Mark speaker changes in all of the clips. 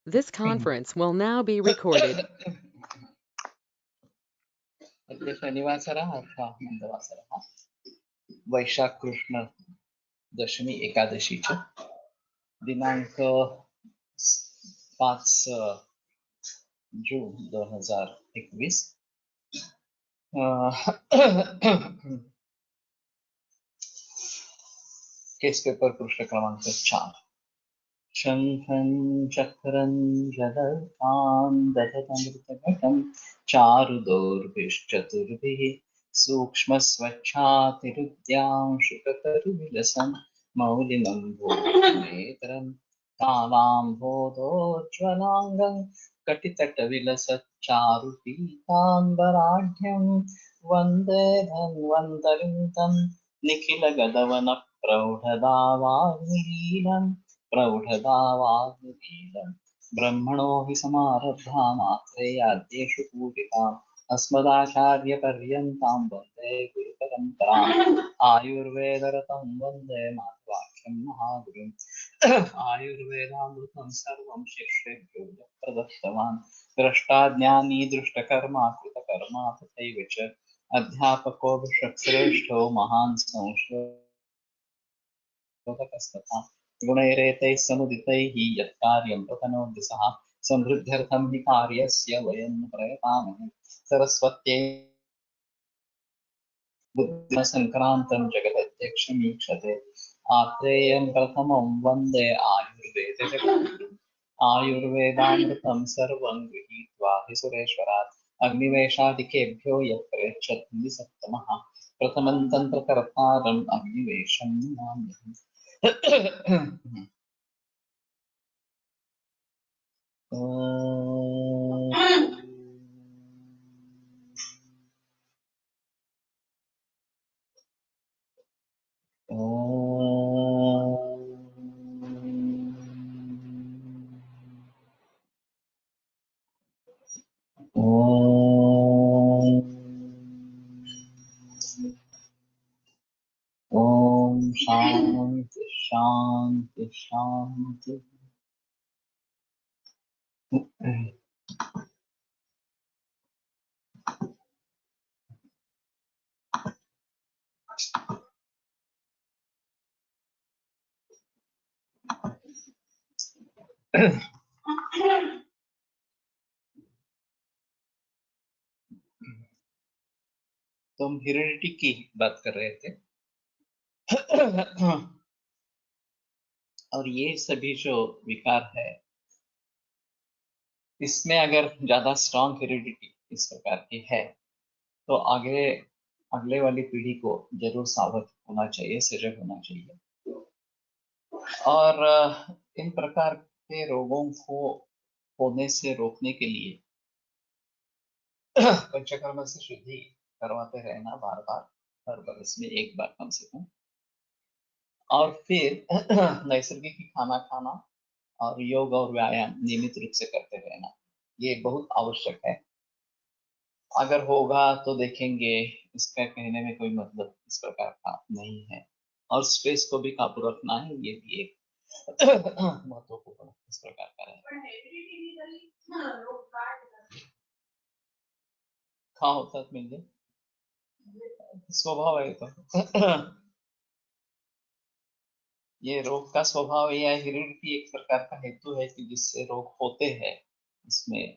Speaker 1: This conference will now be recorded.
Speaker 2: अद्य शनिवासरः अथवा मन्दवासरः वैशाख कृष्ण दशमी एकादशी च दिनांक 5 जून 2021 केस पेपर पृष्ठ क्रमांक 4 शंखं चक्रं जलतां दशतमृतघटं चारुदोर्भिश्चतुर्भिः सूक्ष्मस्वच्छातिरुद्यांशुकतरुविलसन् मौलिनं भूमिनेत्रं तालाम्भोदोज्ज्वलाङ्गं कटितटविलसच्चारुपीताम्बराढ्यं वन्दे धन्वन्तरिं तं निखिलगदवनप्रौढदावाग्निलीलम् प्रौढदावाग्निलीलम् ब्रह्मणो हि समारब्धा मात्रेयाद्येषु पूजिताम् अस्मदाचार्यपर्यन्तां वन्दे गुरुपरम्पराम् आयुर्वेदरतं वन्दे मातवाख्यं महागुरुम् आयुर्वेदामृतं सर्वं शिष्येभ्यो यः प्रदत्तवान् द्रष्टाज्ञानी दृष्टकर्मा कृतकर्मा तथैव च अध्यापको विश्वश्रेष्ठो महान् संशोधकस्तथा गुणैरेतैः समुदितैः यत्कार्यं प्रतनोति सः समृद्ध्यर्थं हि कार्यस्य वयं प्रयतामहे सरस्वत्यै बुद्धिसङ्क्रान्तं जगदध्यक्षमीक्षते आत्रेयं प्रथमं वन्दे आयुर्वेदजगद्गुरुम् आयुर्वेदामृतं सर्वं गृहीत्वा हि सुरेश्वरात् अग्निवेशादिकेभ्यो यत् प्रयच्छति सप्तमः प्रथमं तन्त्रकर्तारम् अग्निवेशं नमाम्यहम्। ओम शांति शांति शांति। तो हम हेरिडिटी की बात कर रहे थे और ये सभी जो विकार है इसमें अगर ज्यादा स्ट्रॉन्ग हेरिडिटी इस प्रकार की है तो आगे अगले वाली पीढ़ी को जरूर सावध होना चाहिए, सजग होना चाहिए। और इन प्रकार के रोगों को होने से रोकने के लिए पंचकर्म से शुद्धि करवाते रहना बार बार, हर बरस में एक बार कम से कम। और फिर नैसर्गिक खाना खाना और योग और व्यायाम नियमित रूप से करते रहना, ये बहुत आवश्यक है। अगर होगा तो देखेंगे, इसका कहने में कोई मतलब इस प्रकार का नहीं है। और स्ट्रेस को भी काबू रखना है, ये भी एक महत्वपूर्ण इस प्रकार का है। खा होता मिल स्वभाव है तो ये रोग का स्वभाव या हेरिडिटी एक प्रकार का हेतु है कि जिससे रोग होते हैं इसमें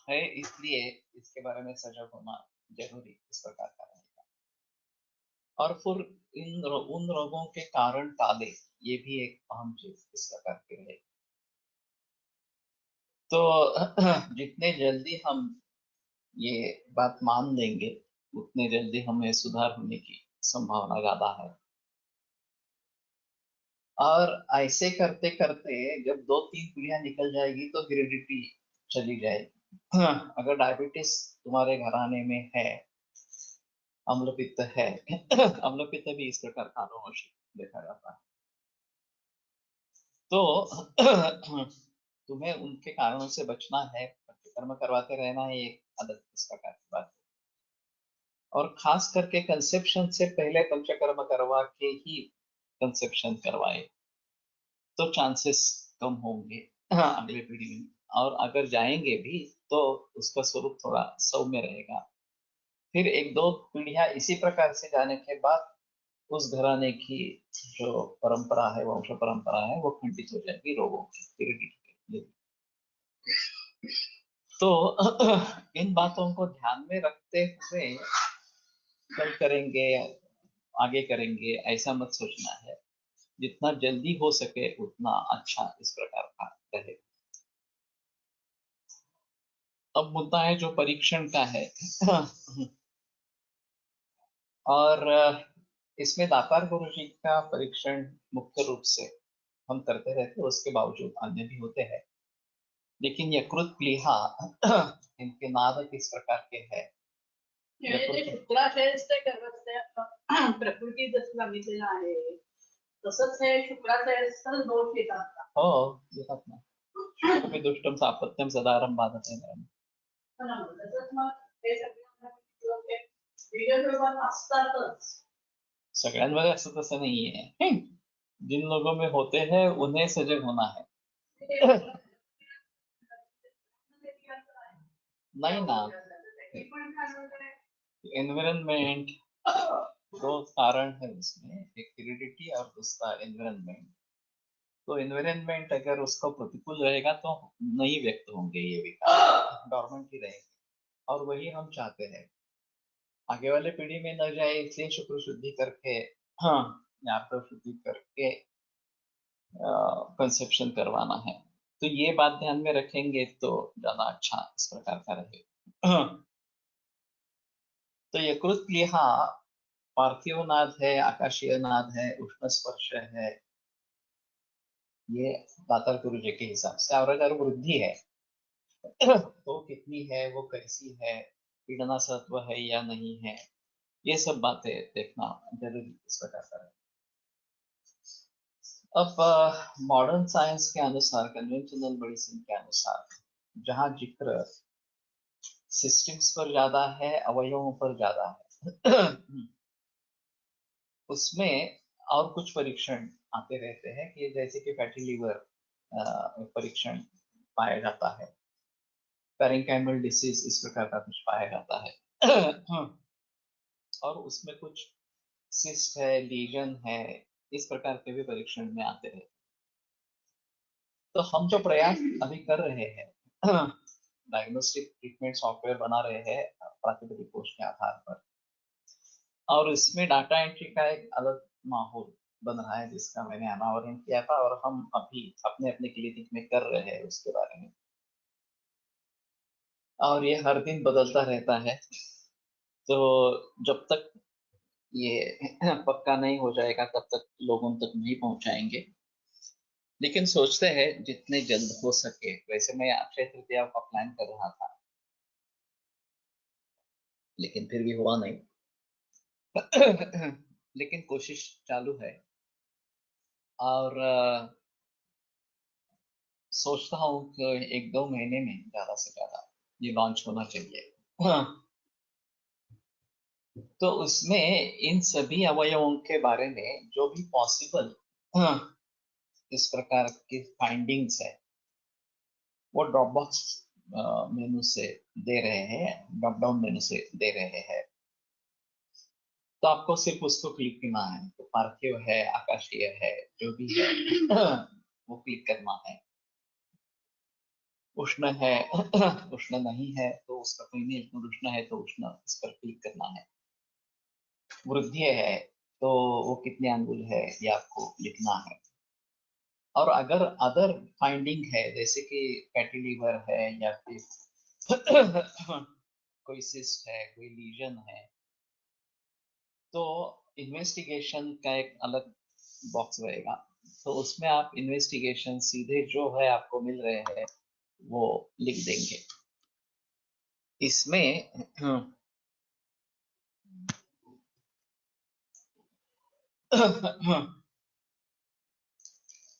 Speaker 2: है, इसलिए इसके बारे में सजग होना जरूरी इस प्रकार का रहेगा। और फिर उन रोगों के कारण टाले, ये भी एक अहम चीज इस प्रकार की है। तो जितने जल्दी हम ये बात मान लेंगे उतने जल्दी हमें सुधार होने की संभावना ज्यादा है। और ऐसे करते करते जब 2-3 पीढ़ियां निकल जाएगी तो हेरिडिटी चली जाएगी। अगर डायबिटीज तुम्हारे घराने में है, अम्लपित्त है अम्लपित्त भी इस प्रकार का अनुवंशिक देखा जाता है, तो तुम्हें उनके कारणों से बचना है, कर्म करवाते रहना है, एक आदत इस प्रकार की बात है। और खास करके कंसेप्शन से पहले पंचकर्म करवा के ही कंसेप्शन करवाए तो चांसेस कम होंगे हाँ, अगले पीढ़ी में, और अगर जाएंगे भी तो उसका स्वरूप थोड़ा सौम्य रहेगा। फिर एक दो पीढ़ियां इसी प्रकार से जाने के बाद उस घराने की जो परंपरा है, वंश परंपरा है, वो खंडित हो जाएगी रोगों की। तो इन बातों को ध्यान में रखते हुए कल करेंगे, आगे करेंगे, ऐसा मत सोचना है। जितना जल्दी हो सके उतना अच्छा इस प्रकार का रहे। अब मुद्दा है जो परीक्षण का है। और इसमें दातार गुरु जी का परीक्षण मुख्य रूप से हम करते रहते हैं, उसके बावजूद अन्य भी होते हैं। लेकिन यकृत प्लीहा इनके नाद किस प्रकार के है?
Speaker 3: शुक्राशयच प्रकृती जसं सांगितलेलं आहे तसंच हे शुक्राशयाचा दोष येतात का?
Speaker 2: हो, येतात ना. कपि दुष्टम सापत्यम सदारम बाधते नरम.
Speaker 3: तसंच मग ते सगळे स्वरूपात असतातच.
Speaker 2: सगळ्यांमध्ये असं तसं नाहीये. जिन लोगों में होते हैं उन्हें सजग होना है. नहीं ना, एनवायरनमेंट दो कारण है उसमें, एक हेरिडिटी और दूसरा एनवायरनमेंट। तो एनवायरनमेंट अगर उसका प्रतिकूल रहेगा तो नहीं व्यक्त होंगे ये विकार, डॉर्मेंट ही रहेंगे, और वही हम चाहते हैं आगे वाले पीढ़ी में न जाए, इसलिए शुक्र शुद्धि करके, हाँ, यात्रा शुद्धि करके कंसेप्शन करवाना है। तो ये बात ध्यान में रखेंगे तो ज्यादा अच्छा इस प्रकार का रहेगा। तो यकृत प्लीहा पार्थिव नाद है, आकाशीय नाद है, उष्ण स्पर्श है, ये दातार गुरु जी के हिसाब से। और अगर वृद्धि है तो कितनी है, वो कैसी है, पीड़ना सत्व है या नहीं है, ये सब बातें देखना जरूरी इस प्रकार का है। अब मॉडर्न साइंस के अनुसार, कन्वेंशनल मेडिसिन के अनुसार, जहां जिक्र सिस्टम्स पर ज्यादा है, अवयवों पर ज्यादा है, उसमें और कुछ परीक्षण आते रहते हैं कि जैसे कि फैटी लीवर परीक्षण पाया जाता है, पैरेंकाइमल डिसीज इस प्रकार का कुछ पाया जाता है, और उसमें कुछ सिस्ट है, लीजन है, इस प्रकार के भी परीक्षण में आते हैं। तो हम जो प्रयास अभी कर रहे हैं, डायग्नोस्टिक ट्रीटमेंट सॉफ्टवेयर बना रहे हैं प्राकृतिक कोष के आधार पर, और इसमें डाटा एंट्री का एक अलग माहौल बन रहा है जिसका मैंने अनावरण किया था, और हम अभी अपने अपने क्लिनिक में कर रहे हैं उसके बारे में, और ये हर दिन बदलता रहता है। तो जब तक ये पक्का नहीं हो जाएगा तब तक लोगों तक नहीं पहुंचाएंगे, लेकिन सोचते हैं जितने जल्द हो सके। वैसे मैं अक्षय तृतीया का प्लान कर रहा था, लेकिन फिर भी हुआ नहीं। लेकिन कोशिश चालू है, और सोचता हूँ कि एक दो महीने में ज्यादा से ज्यादा ये लॉन्च होना चाहिए। तो उसमें इन सभी अवयवों के बारे में जो भी पॉसिबल इस प्रकार की फाइंडिंग्स है, वो ड्रॉप बॉक्स मेनू से दे रहे हैं, ड्रॉप डाउन मेनू से दे रहे हैं। तो आपको सिर्फ उसको क्लिक करना है, तो पार्थिव है, आकाशीय है, जो भी है वो क्लिक करना है। उष्ण है, उष्ण नहीं है तो उसका कोई नहीं, उष्ण है तो उष्ण इस पर क्लिक करना है। वृद्धि है तो वो कितने अंगुल है ये आपको लिखना है। और अगर अदर फाइंडिंग है, जैसे कि फैटी लीवर है, या फिर कोई सिस्ट है, कोई लीजन है, तो इन्वेस्टिगेशन का एक अलग बॉक्स रहेगा। तो उसमें आप इन्वेस्टिगेशन सीधे जो है आपको मिल रहे हैं वो लिख देंगे। इसमें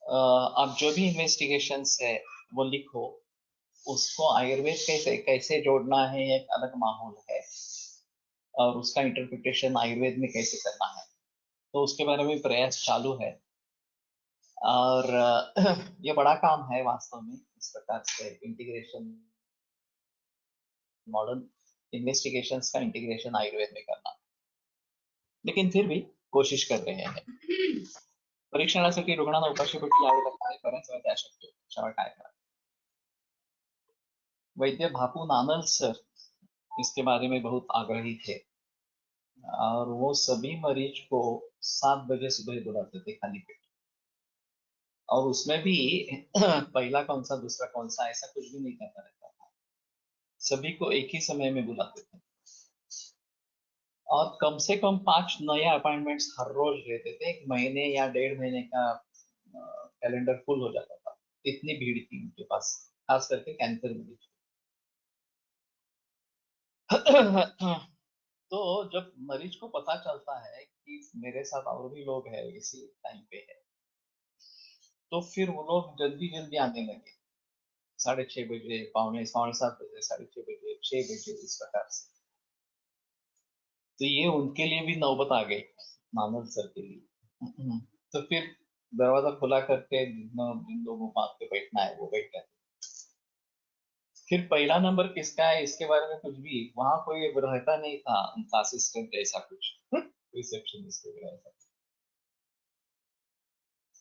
Speaker 2: आप जो भी इन्वेस्टिगेशन है वो लिखो, उसको आयुर्वेद कैसे कैसे जोड़ना है एक अलग माहौल है, और उसका इंटरप्रिटेशन आयुर्वेद में कैसे करना है, तो उसके बारे में प्रयास चालू है। और ये बड़ा काम है वास्तव में, इस प्रकार से इंटीग्रेशन, मॉडर्न इन्वेस्टिगेशंस का इंटीग्रेशन आयुर्वेद में करना, लेकिन फिर भी कोशिश कर रहे हैं. परीक्षणासाठी रुग्णांना उपाशी पोटी यावे लागते, बऱ्याच वेळा ते अशक्य होते. अशा वेळी काय करा. वैद्य भापू नानल सर इसके बारे में बहुत आग्रही थे, और वो सभी मरीज को 7 बजे सुबह बुलाते थे खाली पेट, और उसमें भी पहला कौन सा दूसरा कौन सा ऐसा कुछ भी नहीं करता रहता था, सभी को एक ही समय में बुलाते थे, और कम से कम 5 नए अपॉइंटमेंट्स हर रोज लेते थे. 1 महीने या 1.5 महीने का कैलेंडर फुल हो जाता था, इतनी भीड़ थी उनके पास, खास करके कैंसर मरीज. तो जब मरीज को पता चलता है कि मेरे साथ और भी लोग हैं इसी टाइम पे है, तो फिर वो लोग जल्दी जल्दी आने लगे. 6:30 बजे, पौने 7:15 बजे, 6:30 बजे, 6 बजे, इस प्रकार से. तो ये उनके लिए भी नौबत आ गई, मानव सर के लिए. तो फिर दरवाजा खुला करके जिन लोगों को आके बैठना है वो बैठ गए. फिर पहला नंबर किसका है इसके बारे में कुछ भी वहां कोई रहता नहीं था, उनका असिस्टेंट ऐसा कुछ, रिसेप्शनिस्ट वगैरह ऐसा.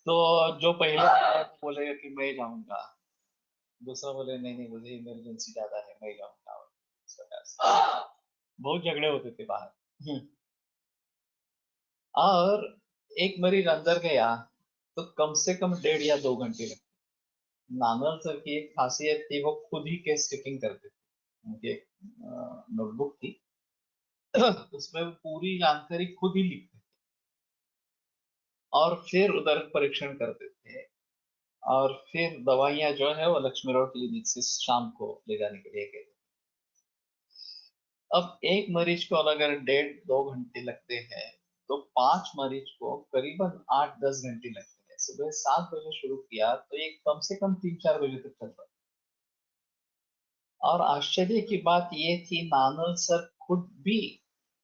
Speaker 2: तो जो पहले आया वो बोलेगा कि मैं जाऊंगा, दूसरा बोले नहीं नहीं मुझे इमरजेंसी ज्यादा है मैं जाऊंगा, इस प्रकार से बहुत झगड़े होते थे बाहर. और एक मरीज अंदर गया तो कम से कम 1.5 या 2 घंटे लगते. नानल सर की एक खासियत थी, वो खुद ही केस टेकिंग करते थे. उनकी एक नोटबुक थी, उसमें वो पूरी जानकारी खुद ही लिखते थे, और फिर उधर परीक्षण करते थे, और फिर दवाइयां जो है वो लक्ष्मी रोड क्लिनिक से शाम को ले जाने के लिए गए. अब एक मरीज को अगर 1.5-2 घंटे लगते हैं, तो 5 मरीज को करीबन 8-10 घंटे लगते हैं. सुबह 7 बजे शुरू किया तो ये कम से कम 3-4 बजे तक चल रहा. और आश्चर्य की बात ये थी, नानल सर खुद भी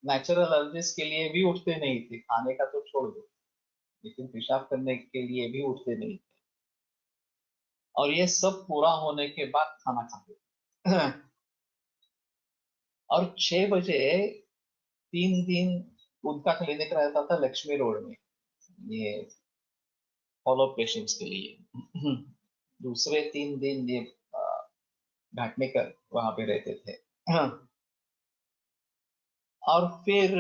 Speaker 2: नेचुरल एलर्जीज के लिए भी उठते नहीं थे, खाने का तो छोड़ दो, लेकिन पेशाब करने के लिए भी उठते नहीं थे, और ये सब पूरा होने के बाद खाना खाते थे. और 6 बजे 3 दिन उनका क्लिनिक रहता था लक्ष्मी रोड में, ये फॉलो पेशेंट्स के लिए. दूसरे 3 दिन ये घाटनेकर वहां पे रहते थे. और फिर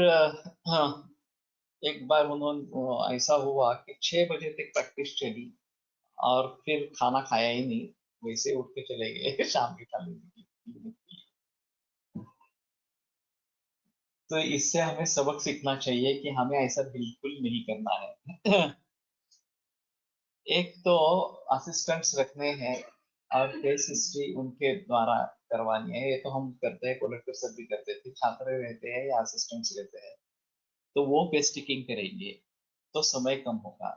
Speaker 2: हाँ, एक बार उन्होंने ऐसा हुआ कि 6 बजे तक प्रैक्टिस चली, और फिर खाना खाया ही नहीं, वैसे उठ के चले गए शाम की थाली की. तो इससे हमें सबक सीखना चाहिए कि हमें ऐसा बिल्कुल नहीं करना है. एक तो असिस्टेंट्स रखने हैं, और केस हिस्ट्री उनके द्वारा करवानी है. ये तो हम करते हैं, कलेक्टर सर भी करते थे, छात्र रहते हैं या असिस्टेंट्स रहते हैं, तो वो केस टेकिंग करेंगे तो समय कम होगा.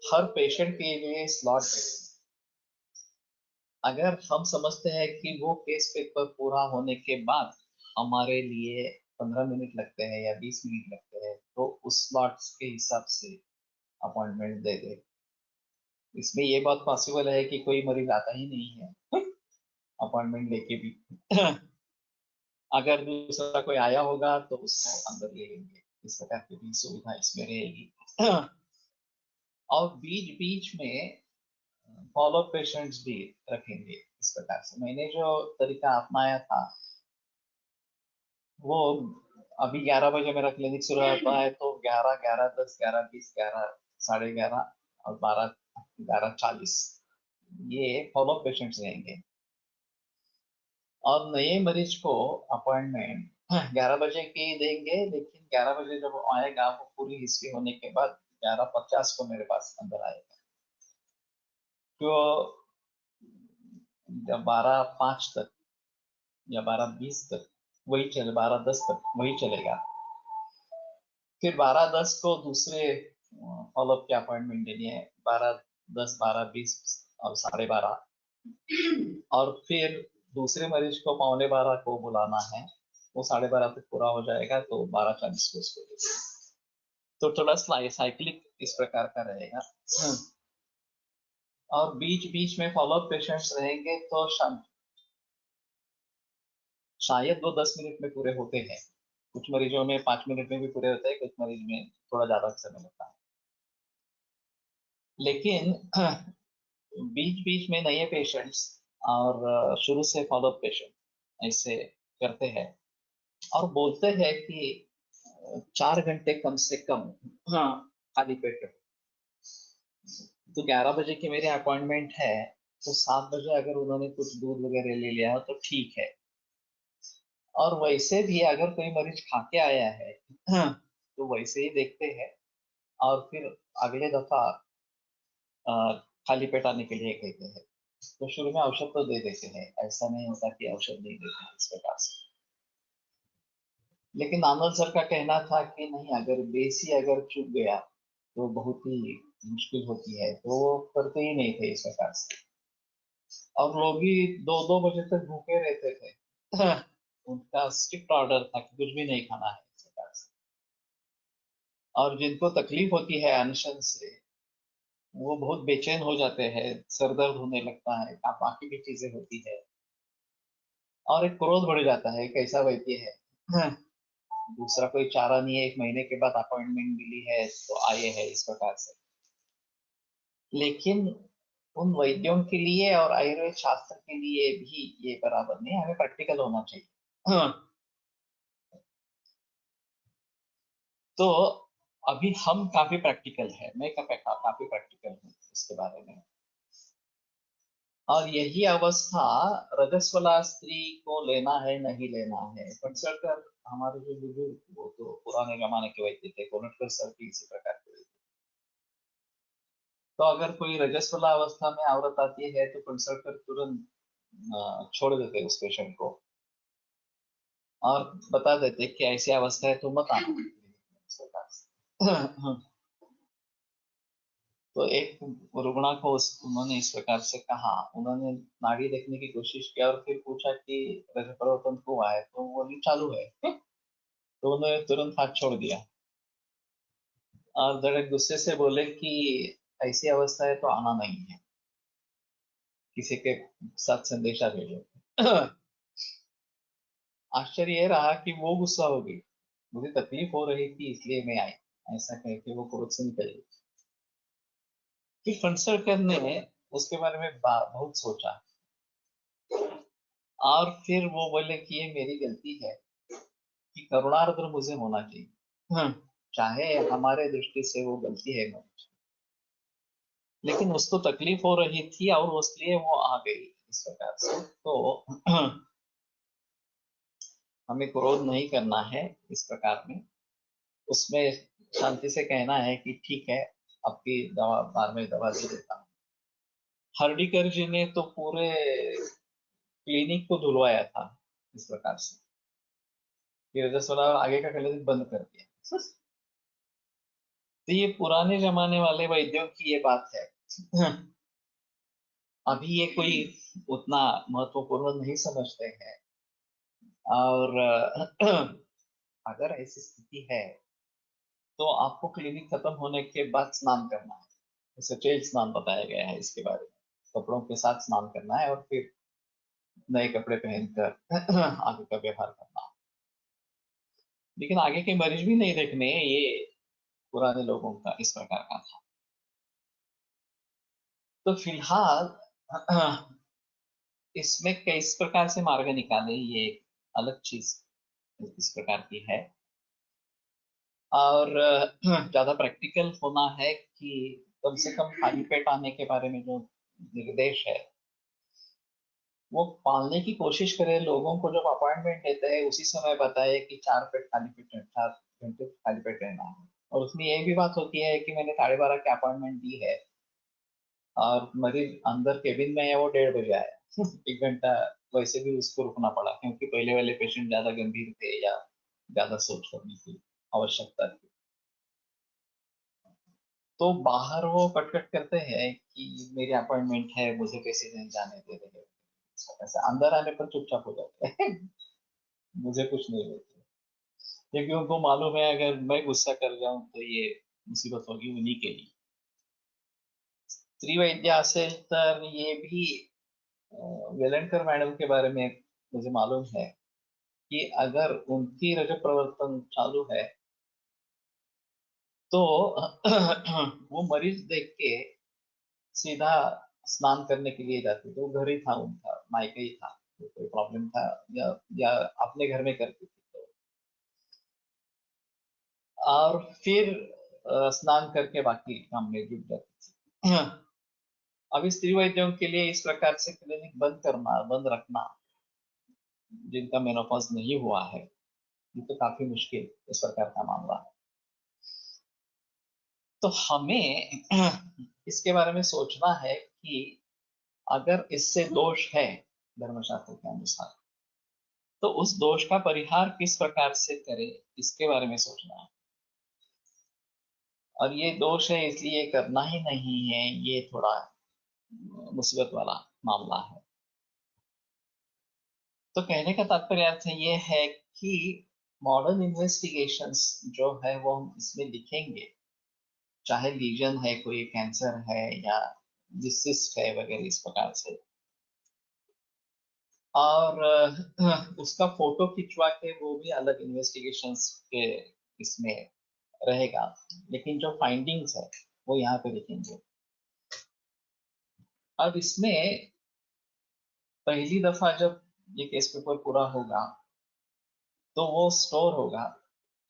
Speaker 2: हर पेशेंट के लिए स्लॉट देंगे. अगर हम समझते हैं कि वो केस पेपर पूरा होने के बाद हमारे लिए 15 मिनट लगते हैं या 20 मिनट लगते हैं, तो उस स्लॉट्स के हिसाब से अपॉइंटमेंट दे दे. इसमें ये बात पॉसिबल है कि कोई मरीज आता ही नहीं है अपॉइंटमेंट लेके भी. अगर दूसरा कोई आया होगा तो उसको अंदर ले लेंगे, इस प्रकार की भी सुविधा इसमें रहेगी. और बीच बीच में फॉलो पेशेंट्स भी रखेंगे. इस प्रकार से मैंने जो तरीका अपनाया था, वो अभी 11 बजे मेरा क्लिनिक शुरू होता है, तो 11, 11:10, 11:20, 11, 11:30 और 12, 11:40 ये फॉलो पेशेंट्स रहेंगे. और नए मरीज को अपॉइंटमेंट 11 बजे की देंगे, लेकिन 11 बजे जब वो आएगा वो पूरी हिस्ट्री होने के बाद 11:50 को मेरे पास अंदर आएगा. तो 12:05 तक या 12:20 तक वही चले, 12:10 तक वही चलेगा. फिर 12:10 को दूसरे फॉलोअप की अपॉइंटमेंट देनी है, 12:10, 12:20 और 12:30. और फिर दूसरे मरीज को 11:15 को बुलाना है, वो 12:30 तक पूरा हो जाएगा, तो 12:40 को उसको देंगे. तो थोड़ा साइक्लिक इस प्रकार का रहेगा. और बीच बीच में फॉलोअप पेशेंट्स रहेंगे तो शायद वो 10 मिनट में पूरे होते हैं। कुछ मरीजों में 5 मिनट में भी पूरे होते हैं, कुछ मरीज में थोड़ा ज्यादा समय लगता है। लेकिन बीच बीच में नए पेशेंट्स और शुरू से फॉलोअप पेशेंट ऐसे करते हैं और बोलते हैं कि 4 घंटे कम से कम हाँ खाली पेट रहो। तो 11 बजे की मेरी अपॉइंटमेंट है, तो 7 बजे अगर उन्होंने कुछ दूध वगैरह ले लिया हो तो ठीक है। और वैसे भी अगर कोई मरीज खा के आया है तो वैसे ही देखते हैं और फिर अगले दफा अ, खाली पेट आने के लिए कहते हैं। तो शुरू में औषध तो दे देते हैं, ऐसा नहीं होता कि औषध नहीं देते हैं इस प्रकार से। लेकिन आनंद सर का कहना था कि नहीं, अगर बेस ही अगर चूक गया तो बहुत ही मुश्किल होती है, तो वो करते ही नहीं थे इस प्रकार से। और लोग ही 2-2 बजे तक भूखे रहते थे उनका स्ट्रिक्ट ऑर्डर था कि कुछ भी नहीं खाना है इस प्रकार से। और जिनको तकलीफ होती है अनशन से, वो बहुत बेचैन हो जाते हैं, सर दर्द होने लगता है, बाकी भी चीजें होती है और एक क्रोध बढ़ जाता है। कैसा वैद्य है दूसरा कोई चारा नहीं है, 1 महीने के बाद अपॉइंटमेंट मिली है तो आए हैं इस प्रकार से। लेकिन उन वैद्यों के लिए और आयुर्वेद शास्त्र के लिए भी ये बराबर नहीं, हमें प्रैक्टिकल होना चाहिए। तो अभी हम काफी प्रैक्टिकल है, मैं काफी प्रैक्टिकल हूँ इसके बारे में। और यही अवस्था रजस्वला स्त्री को लेना है नहीं लेना है, कंसल्टर हमारे जो बुजुर्ग वो तो पुराने जमाने के वैद्य थे, कोनटकर सर भी इसी प्रकार के वैद्य। तो अगर कोई रजस्वला अवस्था में औरत आती है तो कंसल्टर तुरंत छोड़ देते उस पेशेंट को और बता देते कि ऐसी अवस्था है तो मत आना इस प्रकार से। तो एक रुग्णा को उन्होंने इस प्रकार से कहा, उन्होंने नाड़ी देखने की कोशिश की और फिर पूछा कि रजत परिवर्तन हुआ है, तो वो नहीं चालू है। तो उन्होंने तुरंत हाथ छोड़ दिया और जरा गुस्से से बोले कि ऐसी अवस्था है तो आना नहीं है, किसी के साथ संदेशा भेजो। आश्चर्य ये रहा कि वो गुस्सा हो गई, मुझे तकलीफ हो रही थी इसलिए मैं आई, ऐसा कह के वो क्रोध से निकल गई। फिर फंसरकर ने उसके बारे में बहुत सोचा और फिर वो बोले कि ये मेरी गलती है कि करुणार्द्र मुझे होना चाहिए। चाहे हमारे दृष्टि से वो गलती है मनुष्य, लेकिन उसको तकलीफ हो रही थी और उसलिए वो आ गई इस प्रकार से। तो हमें क्रोध नहीं करना है इस प्रकार में, उसमें शांति से कहना है कि ठीक है, आपकी दवा बार में दवा दे देता हूँ। हर्डीकर जी ने तो पूरे क्लिनिक को धुलवाया था इस प्रकार से, कि रजस्वला आगे का क्लिनिक बंद कर दिया। तो ये पुराने जमाने वाले वैद्यों की ये बात है। अभी ये कोई उतना महत्वपूर्ण नहीं समझते हैं। और अगर ऐसी स्थिति है तो आपको क्लिनिक खत्म होने के बाद स्नान करना है, जैसे तेल स्नान बताया गया है इसके बारे में, कपड़ों के साथ स्नान करना है और फिर नए कपड़े पहनकर आगे का व्यवहार करना है। लेकिन आगे के मरीज भी नहीं देखने, ये पुराने लोगों का इस प्रकार का था। तो फिलहाल इसमें किस प्रकार से मार्ग निकाले, ये एक अलग चीज इस प्रकार की है। और ज्यादा प्रैक्टिकल होना है कि कम से कम खाली पेट आने के बारे में जो निर्देश है वो पालने की कोशिश करें। लोगों को जब अपॉइंटमेंट देते हैं उसी समय बताए कि 4 पेट खाली पेट, 4 घंटे खाली पेट रहना है। और उसमें ये भी बात होती है कि मैंने 12:30 की अपॉइंटमेंट दी है और मरीज अंदर केबिन में है, वो 1:30 बजे आया। 1 घंटा वैसे भी उसको रुकना पड़ा क्योंकि पहले वाले पेशेंट ज्यादा गंभीर थे या ज्यादा सोच करने की आवश्यकता थी। तो बाहर वो कटकट करते हैं कि मेरी अपॉइंटमेंट है, मुझे कैसे नहीं जाने दे रहे हैं। ऐसा अंदर आने पर चुपचाप हो जाते हैं। मुझे कुछ नहीं बोलते क्योंकि उनको मालूम है अगर मैं गुस्सा कर जाऊं तो ये मुसीबत होगी उन्हीं के लिए। स्त्री वैद्य असेल तर ये भी वेलणकर मॅडम के बारे में मुझे मालूम है कि अगर उनकी रजत प्रवर्तन चालू है तो वो मरीज देख के सीधा स्नान करने के लिए जाते थे। वो घर ही था, उनका मायका ही था, तो कोई प्रॉब्लम था या अपने घर में करती थी तो। और फिर स्नान करके बाकी काम में जुट जाती थी। अभी स्त्री वैद्यों के लिए इस प्रकार से क्लिनिक बंद करना, बंद रखना, जिनका मेनोपॉज नहीं हुआ है, ये तो काफी मुश्किल इस प्रकार का मामला है। तो हमें इसके बारे में सोचना है कि अगर इससे दोष है धर्मशास्त्र के अनुसार, तो उस दोष का परिहार किस प्रकार से करें, इसके बारे में सोचना है। और ये दोष है इसलिए करना ही नहीं है, ये थोड़ा मुसीबत वाला मामला है। तो कहने का तात्पर्य अर्थ ये है कि मॉडर्न इन्वेस्टिगेशंस जो है वो हम इसमें लिखेंगे, चाहे लीजन है, कोई कैंसर है या सिस्ट है वगैरह इस प्रकार से, और उसका फोटो खिंचवा के वो भी अलग इन्वेस्टिगेशंस के इसमें रहेगा, लेकिन जो फाइंडिंग्स है वो यहाँ पे लिखेंगे। अब इसमें पहली दफा जब ये केस पेपर पूरा होगा तो वो स्टोर होगा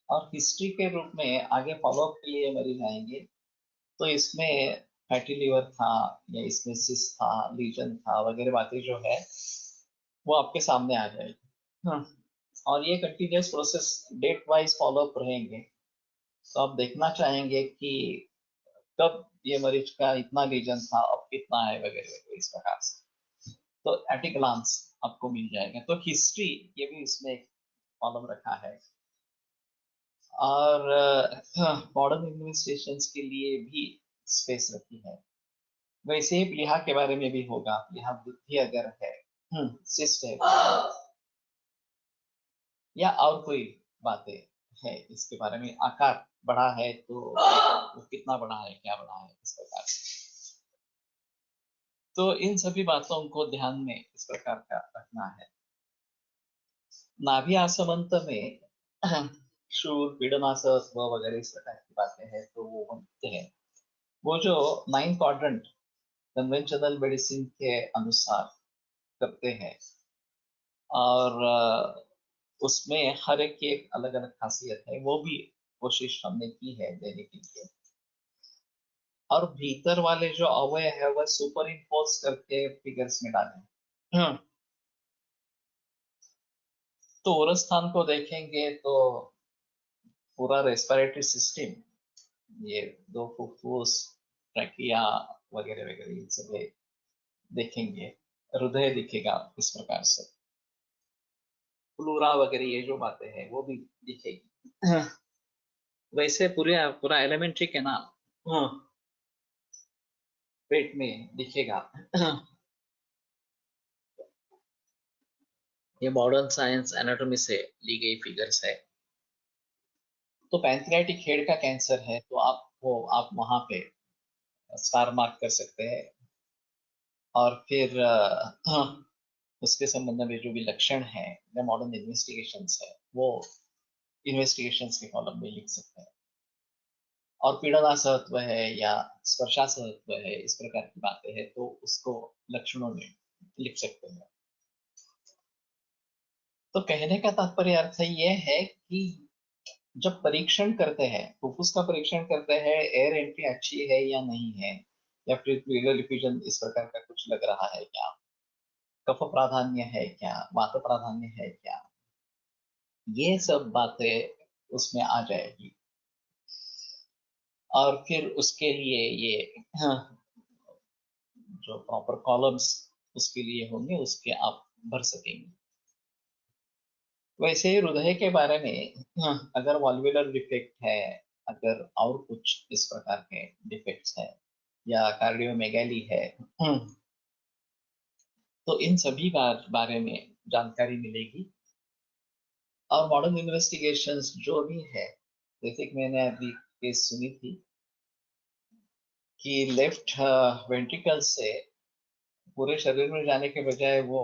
Speaker 2: और हिस्ट्री के रूप में आगे फॉलोअप के लिए मरीज आएंगे, तो इसमें फैटी लिवर था या इसमें सिस्ट था, लीजन था वगैरह बातें जो है वो आपके सामने आ जाएगी। और ये continuous process date wise follow up रहेंगे, तो आप देखना चाहेंगे कि कब ये मरीज का इतना लीजन था, अब कितना है वगैरह वगैरह इस प्रकार से, तो एट ए ग्लांस आपको मिल जाएगा। तो हिस्ट्री ये भी इसमें कॉलम रखा है। और मॉडर्न इन्वेस्टिगेशंस के लिए भी स्पेस रखी है। वैसे ही प्लीहा के बारे में भी होगा, प्लीहा बुद्धि अगर है, सिस्ट है या और कोई बातें है इसके बारे में, आकार बढ़ा है तो वो कितना बढ़ा है, क्या बढ़ा है, इस प्रकार से। तो इन सभी बातों को ध्यान में इस प्रकार का रखना है। नाभि आसमंत में शूल पीडनासत्व वगैरह इस प्रकार की बातें हैं, तो वो बनते हैं। वो जो 9 क्वाड्रेंट कन्वेंशनल मेडिसिन के अनुसार करते हैं, और उसमें हर एक की एक अलग अलग खासियत है, वो भी कोशिश हमने की है देने के लिए। और भीतर वाले जो अवयव है वह सुपर इम्पोज करके फिगर्स में डाले। तो उरस्थान को देखेंगे तो पूरा रेस्पिरेटरी सिस्टम, ये 2 फुफ्फुस, ट्रैकिया वगैरह वगैरह इन सब देखेंगे। हृदय दिखेगा इस प्रकार से, प्लूरा वगैरह ये जो बातें हैं वो भी दिखेगी। वैसे पूरा एलिमेंट्री के नाम पेट में दिखेगा। ये मॉडर्न साइंस एनाटॉमी से ली गई फिगर्स है। तो पैंक्रियाटिक हेड का कैंसर है तो आप वहां पे स्टार मार्क कर सकते हैं, और फिर उसके संबंध में जो भी लक्षण है या मॉडर्न इन्वेस्टिगेशंस है वो इन्वेस्टिगेशंस के कॉलम में लिख सकते हैं। और पीड़नासहत्व है या स्पर्शासहत्व है, इस प्रकार की बातें हैं तो उसको लक्षणों में लिख सकते हैं। तो कहने का तात्पर्य अर्थ ये है कि जब परीक्षण करते हैं, फुफ्फुस का परीक्षण करते हैं, एयर एंट्री अच्छी है या नहीं है, या फिर प्लूरल डिफ्यूजन इस प्रकार का कुछ लग रहा है क्या, कफ प्राधान्य है क्या, वात प्राधान्य है क्या, ये सब बातें उसमें आ जाएगी। और फिर उसके लिए ये जो प्रॉपर कॉलम्स उसके लिए होंगे, उसके आप भर सकेंगे। वैसे हृदय के बारे में अगर वॉल्वुलर डिफेक्ट है, अगर और कुछ इस प्रकार के डिफेक्ट्स है या कार्डियोमेगाली है, तो इन सभी बारे में जानकारी मिलेगी। और मॉडर्न इन्वेस्टिगेशंस जो भी है, जैसे कि मैंने अभी केस सुनी थी कि लेफ्ट वेंट्रिकल से पूरे शरीर में जाने के बजाय वो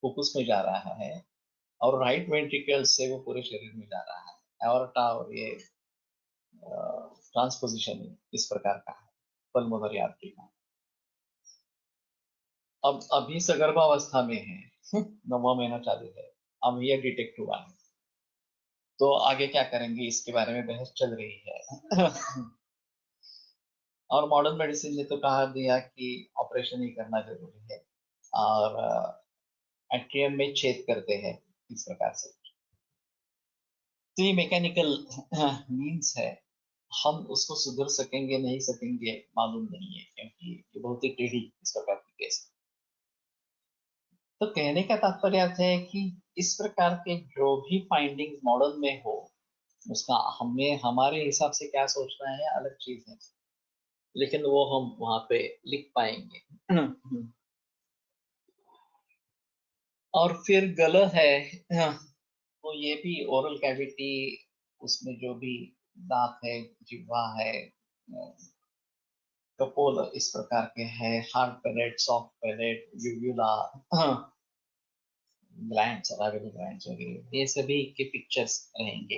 Speaker 2: फुफ्फुस में जा रहा है, और राइट वेंट्रिकल से वो पूरे शरीर में जा रहा है। एओर्टा और ये ट्रांसपोजिशन इस प्रकार का है पल्मोनरी आर्टरी का। अब अभी सगर्भावस्था में है, 9वां महीना चालू है, अब ये डिटेक्ट हुआ है, तो आगे क्या करेंगे इसके बारे में बहस चल रही है। और मॉडर्न मेडिसिन ने तो कहा दिया कि ऑपरेशन ही करना जरूरी है, और एट्रियम में छेद करते हैं इस प्रकार से। तो ये मैकेनिकल मीन्स है, हम उसको सुधर सकेंगे नहीं सकेंगे मालूम नहीं है, क्योंकि ये बहुत ही टेढ़ी इस प्रकार की केस। तो कहने का तात्पर्य अर्थ है कि इस प्रकार के जो भी फाइंडिंग्स मॉडर्न में हो, उसका हमें हमारे हिसाब से क्या सोचना है अलग चीज है, लेकिन वो हम वहां पे लिख पाएंगे। और फिर गलत है, तो ये भी ओरल कैविटी, उसमें जो भी दांत है, जिह्वा है, कपोल इस प्रकार के है, hard palate, soft palate, uvula, glands, अराबियल ग्लैंड्स वगैरह, ये सभी के पिक्चर्स रहेंगे,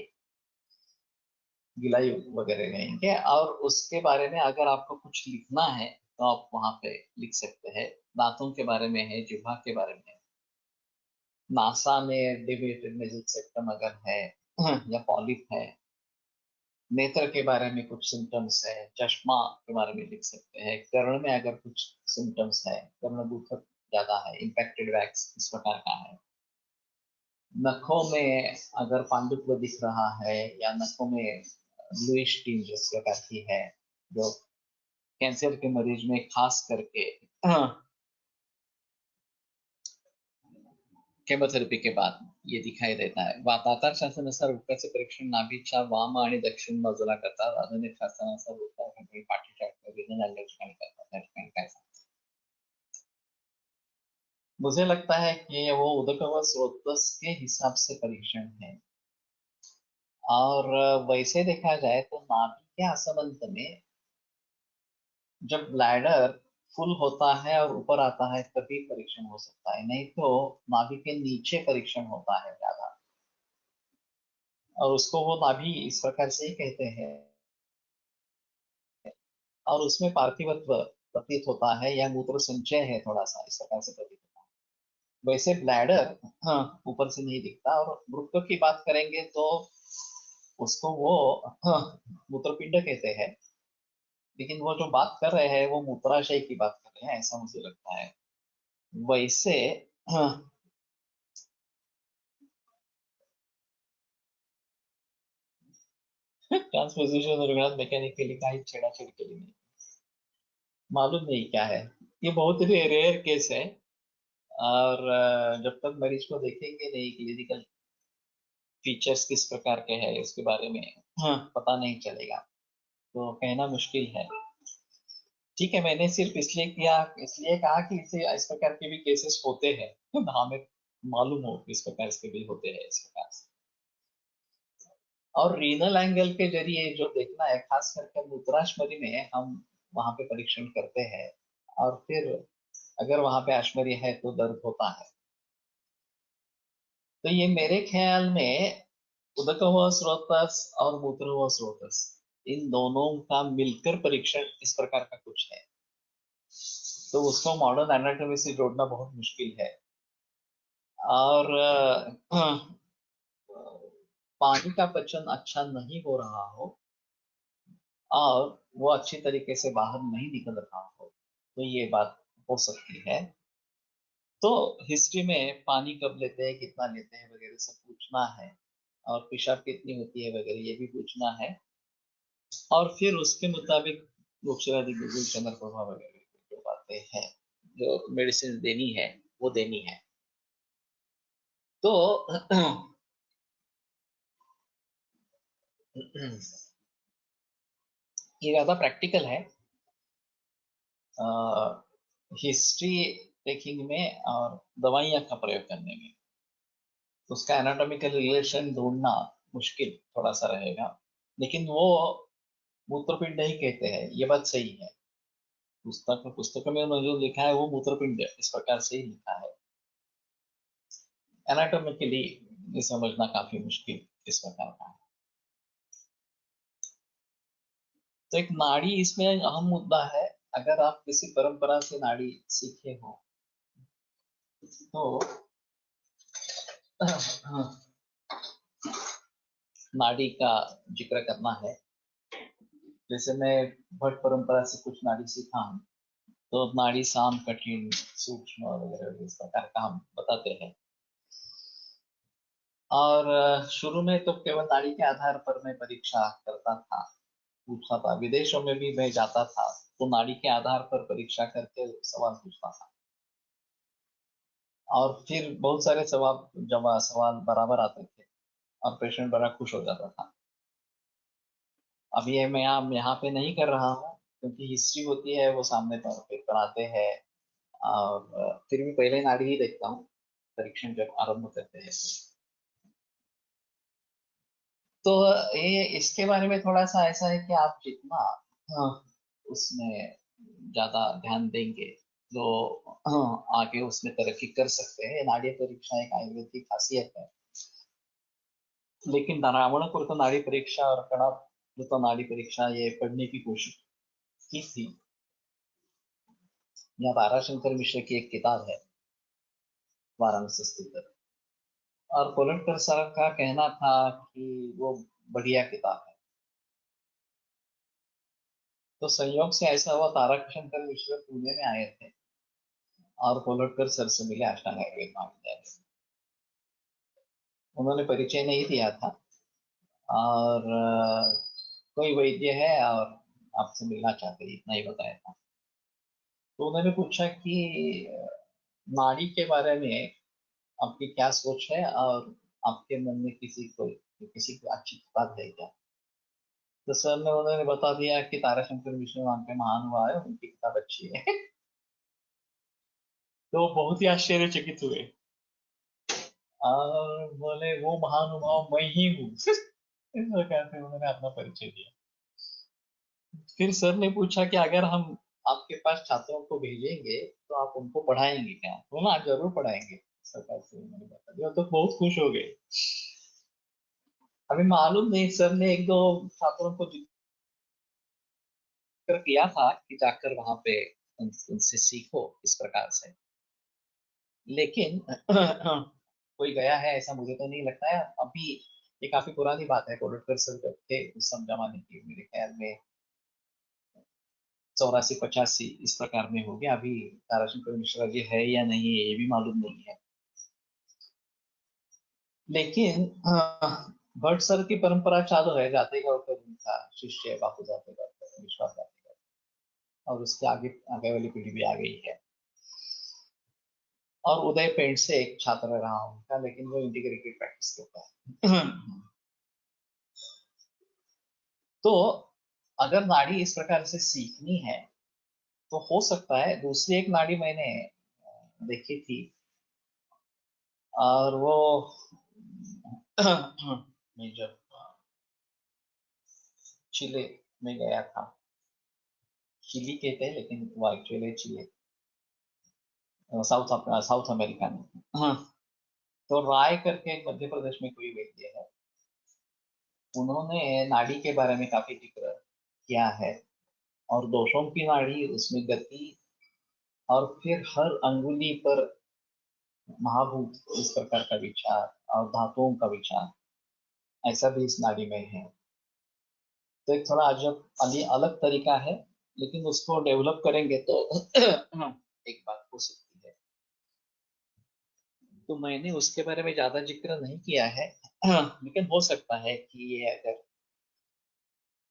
Speaker 2: गिलाई वगैरह रहेंगे। और उसके बारे में अगर आपको कुछ लिखना है तो आप वहां पे लिख सकते हैं। दांतों के बारे में है, जिह्वा के बारे में है, नासा में डेविएटेड नेजल सेप्टम अगर है या पॉलिप है, नेत्र के बारे में कुछ सिम्टम्स है, चश्मा के बारे में लिख सकते हैं, कर्ण में अगर कुछ सिम्टम्स है, कर्ण दूथर ज्यादा है, इम्पैक्टेड वैक्स इस प्रकार का है, नखों में अगर पांडुत्व दिख रहा है, या नखों में ब्लूइश टिंज इस प्रकार की है, जो कैंसर के मरीज में खास करके केमोथेरपी के बाद ये दिखाई देता आहे. दातार शास्त्रानुसार वृक्काचे परीक्षण नाभीच्या वाम आणि दक्षिण बाजूला करतात. आधुनिक शास्त्रानुसार वृक्काचे पाठीच्या विभिन्न ठिकाणी करतात. त्या ठिकाणी काय सांगतात? मुझे लगता है कि वो उदकवच स्रोतस के हिसाब से परीक्षण है, और वैसे देखा जाए तो नाभि के आसमंत में जब ब्लैडर फुल होता है और ऊपर आता है तभी परीक्षण हो सकता है, नहीं तो नाभि के नीचे परीक्षण होता है ज्यादा, और उसको वो नाभि इस प्रकार से ही कहते हैं, और उसमें पार्थिवत्व प्रतीत होता है या मूत्र संचय है थोड़ा सा इस प्रकार से प्रतीत होता है। वैसे ब्लैडर ऊपर से नहीं दिखता। और वृक्क की बात करेंगे तो उसको वो मूत्रपिंड कहते हैं, लेकिन वो जो बात कर रहे हैं वो मूत्राशय की बात कर रहे हैं, ऐसा मुझे लगता है। वैसे ट्रांसपोजिशन और मैकेनिकली काही छेड़ाछेड़ केली नहीं, मालूम नहीं क्या है, ये बहुत ही रेयर केस है। और जब तक मरीज को देखेंगे नहीं, क्लिनिकल फीचर्स किस प्रकार के हैं इसके बारे में पता नहीं चलेगा, तो कहना मुश्किल है। ठीक है, मैंने सिर्फ इसलिए कहा कि इस प्रकार के भी केसेस होते हैं, हमें मालूम हो इस प्रकार के भी होते हैं इस प्रकार से। और रीनल एंगल के जरिए जो देखना है, खास करके मूत्राशमरी में हम वहां पे परीक्षण करते हैं, और फिर अगर वहां पे अश्मरी है तो दर्द होता है। तो ये मेरे ख्याल में उदक हुआ स्रोतस और मूत्र हुआ स्रोतस, इन दोनों का मिलकर परीक्षण इस प्रकार का कुछ है, तो उसको मॉडर्न एनाटॉमी से जोड़ना बहुत मुश्किल है। और पानी का पचन अच्छा नहीं हो रहा हो, और वो अच्छी तरीके से बाहर नहीं निकल रहा हो, तो ये बात हो सकती है। तो हिस्ट्री में पानी कब लेते हैं, कितना लेते हैं वगैरह सब पूछना है, और पेशाब कितनी होती है वगैरह ये भी पूछना है, और फिर उसके मुताबिक लोकसेवादी गुरु चंद्र प्रभा वगैरह जो बातें हैं, जो मेडिसिन देनी है वो देनी है। तो ये ज्यादा प्रैक्टिकल है हिस्ट्री टेकिंग में और दवाइयाँ का प्रयोग करने में। तो उसका एनाटॉमिकल रिलेशन ढूंढना मुश्किल थोड़ा सा रहेगा, लेकिन वो मूत्रपिंड ही कहते हैं, ये बात सही है। पुस्तक में जो लिखा है वो मूत्रपिंड इस प्रकार से ही लिखा है। एनाटॉमिकली ये समझना काफी मुश्किल इस प्रकार का है। तो एक नाड़ी इसमें अहम मुद्दा है। अगर आप किसी परंपरा से नाड़ी सीखे हो तो नाड़ी का जिक्र करना है। जैसे मैं भट्ट परंपरा से कुछ नाड़ी सीखा हूँ, तो नाड़ी शाम कठिन सूक्ष्म वगैरह इस प्रकार का हम बताते हैं। और शुरू में तो केवल नाड़ी के आधार पर मैं परीक्षा करता था, पूछता था। विदेशों में भी मैं जाता था तो नाड़ी के आधार पर परीक्षा करके सवाल पूछता था, और फिर बहुत सारे सवाल बराबर आते थे और पेशेंट बड़ा खुश हो जाता था। अब ये मैं यहाँ पे नहीं कर रहा हूँ क्योंकि हिस्ट्री होती है, वो सामने पर बनाते हैं, और फिर भी पहले नाड़ी ही देखता हूँ परीक्षण जब आरंभ करते हैं। तो ये इसके बारे में थोड़ा सा ऐसा है कि आप जितना उसमें ज्यादा ध्यान देंगे तो आगे उसमें तरक्की कर सकते हैं। नाड़ी परीक्षा एक आयुर्वेद की खासियत है। लेकिन रावणपुर तो नाड़ी परीक्षा और कड़प तो नाड़ी परीक्षा ये पढ़ने की कोशिश की थी। यहाँ ताराशंकर मिश्र की एक किताब है वाराणसी स्थित, और कोलटकर सर का कहना था कि वो बढ़िया किताब है। तो संयोग से ऐसा हुआ, ताराशंकर मिश्र पुणे में आए थे और कोलटकर सर से मिले अष्टांग आयुर्वेद महाविद्यालय। उन्होंने परिचय नहीं दिया था, और कोई वैद्य है और आपसे मिलना चाहते हैं, इतना ही बताया था। तो उन्होंने पूछा कि नाड़ी के बारे में आपकी क्या सोच है, और आपके मन में किसी की अच्छी किताब है क्या? तो सर ने उन्होंने बता दिया कि ताराशंकर मिश्र वहां के महान हुआ है, उनकी किताब अच्छी है। तो बहुत ही आश्चर्यचकित हुए और बोले वो महानुभाव मैं ही हूँ। इस प्रकार से उन्होंने अपना परिचय दिया। फिर सर ने पूछा कि अगर हम आपके पास छात्रों को भेजेंगे तो आप उनको पढ़ाएंगे क्या? तो ना जरूर पढ़ाएंगे, इस प्रकार से उन्होंने बता दिया। तो बहुत खुश हो गए। अभी मालूम नहीं सर ने एक दो छात्रों को जिक्र किया था कि जाकर वहां पे उनसे सीखो इस प्रकार से, लेकिन कोई गया है ऐसा मुझे तो नहीं लगता है अभी। ये काफी पुरानी बात है, कोलटकर सर जब थे उस सब जमाने की, मेरे ख्याल में 84-85 इस प्रकार में हो गया। अभी ताराशंकर मिश्रा जी है या नहीं ये भी मालूम नहीं है। लेकिन भट्ट सर की परंपरा चालू है, जाते गौर उनका शिष्य बापू जाते गौर, विश्वास जाते गौर, और उसके आगे आगे वाली पीढ़ी भी आ गई है। और उदय पेंट से एक छात्र रहा उनका, लेकिन वो इंटीग्रेटेड प्रैक्टिस करता है। तो अगर नाड़ी इस प्रकार से सीखनी है तो हो सकता है दूसरी एक नाड़ी मैंने देखी थी, और वो मैं जब चिले में गया था, चिली कहते हैं लेकिन वो एक्चुअली चिले साउथ अमेरिका में। तो राय करके एक मध्य प्रदेश में कोई वैद्य है, उन्होंने नाड़ी के बारे में काफी जिक्र किया है, और दोषों की नाड़ी, उसमें गति, और फिर हर अंगुली पर महाभूत इस प्रकार का विचार और धातुओं का विचार, ऐसा भी इस नाड़ी में है। तो एक थोड़ा अजब अलग तरीका है, लेकिन उसको डेवलप करेंगे तो एक बात हो सकती है। तो मैंने उसके बारे में ज्यादा जिक्र नहीं किया है, लेकिन हो सकता है कि ये अगर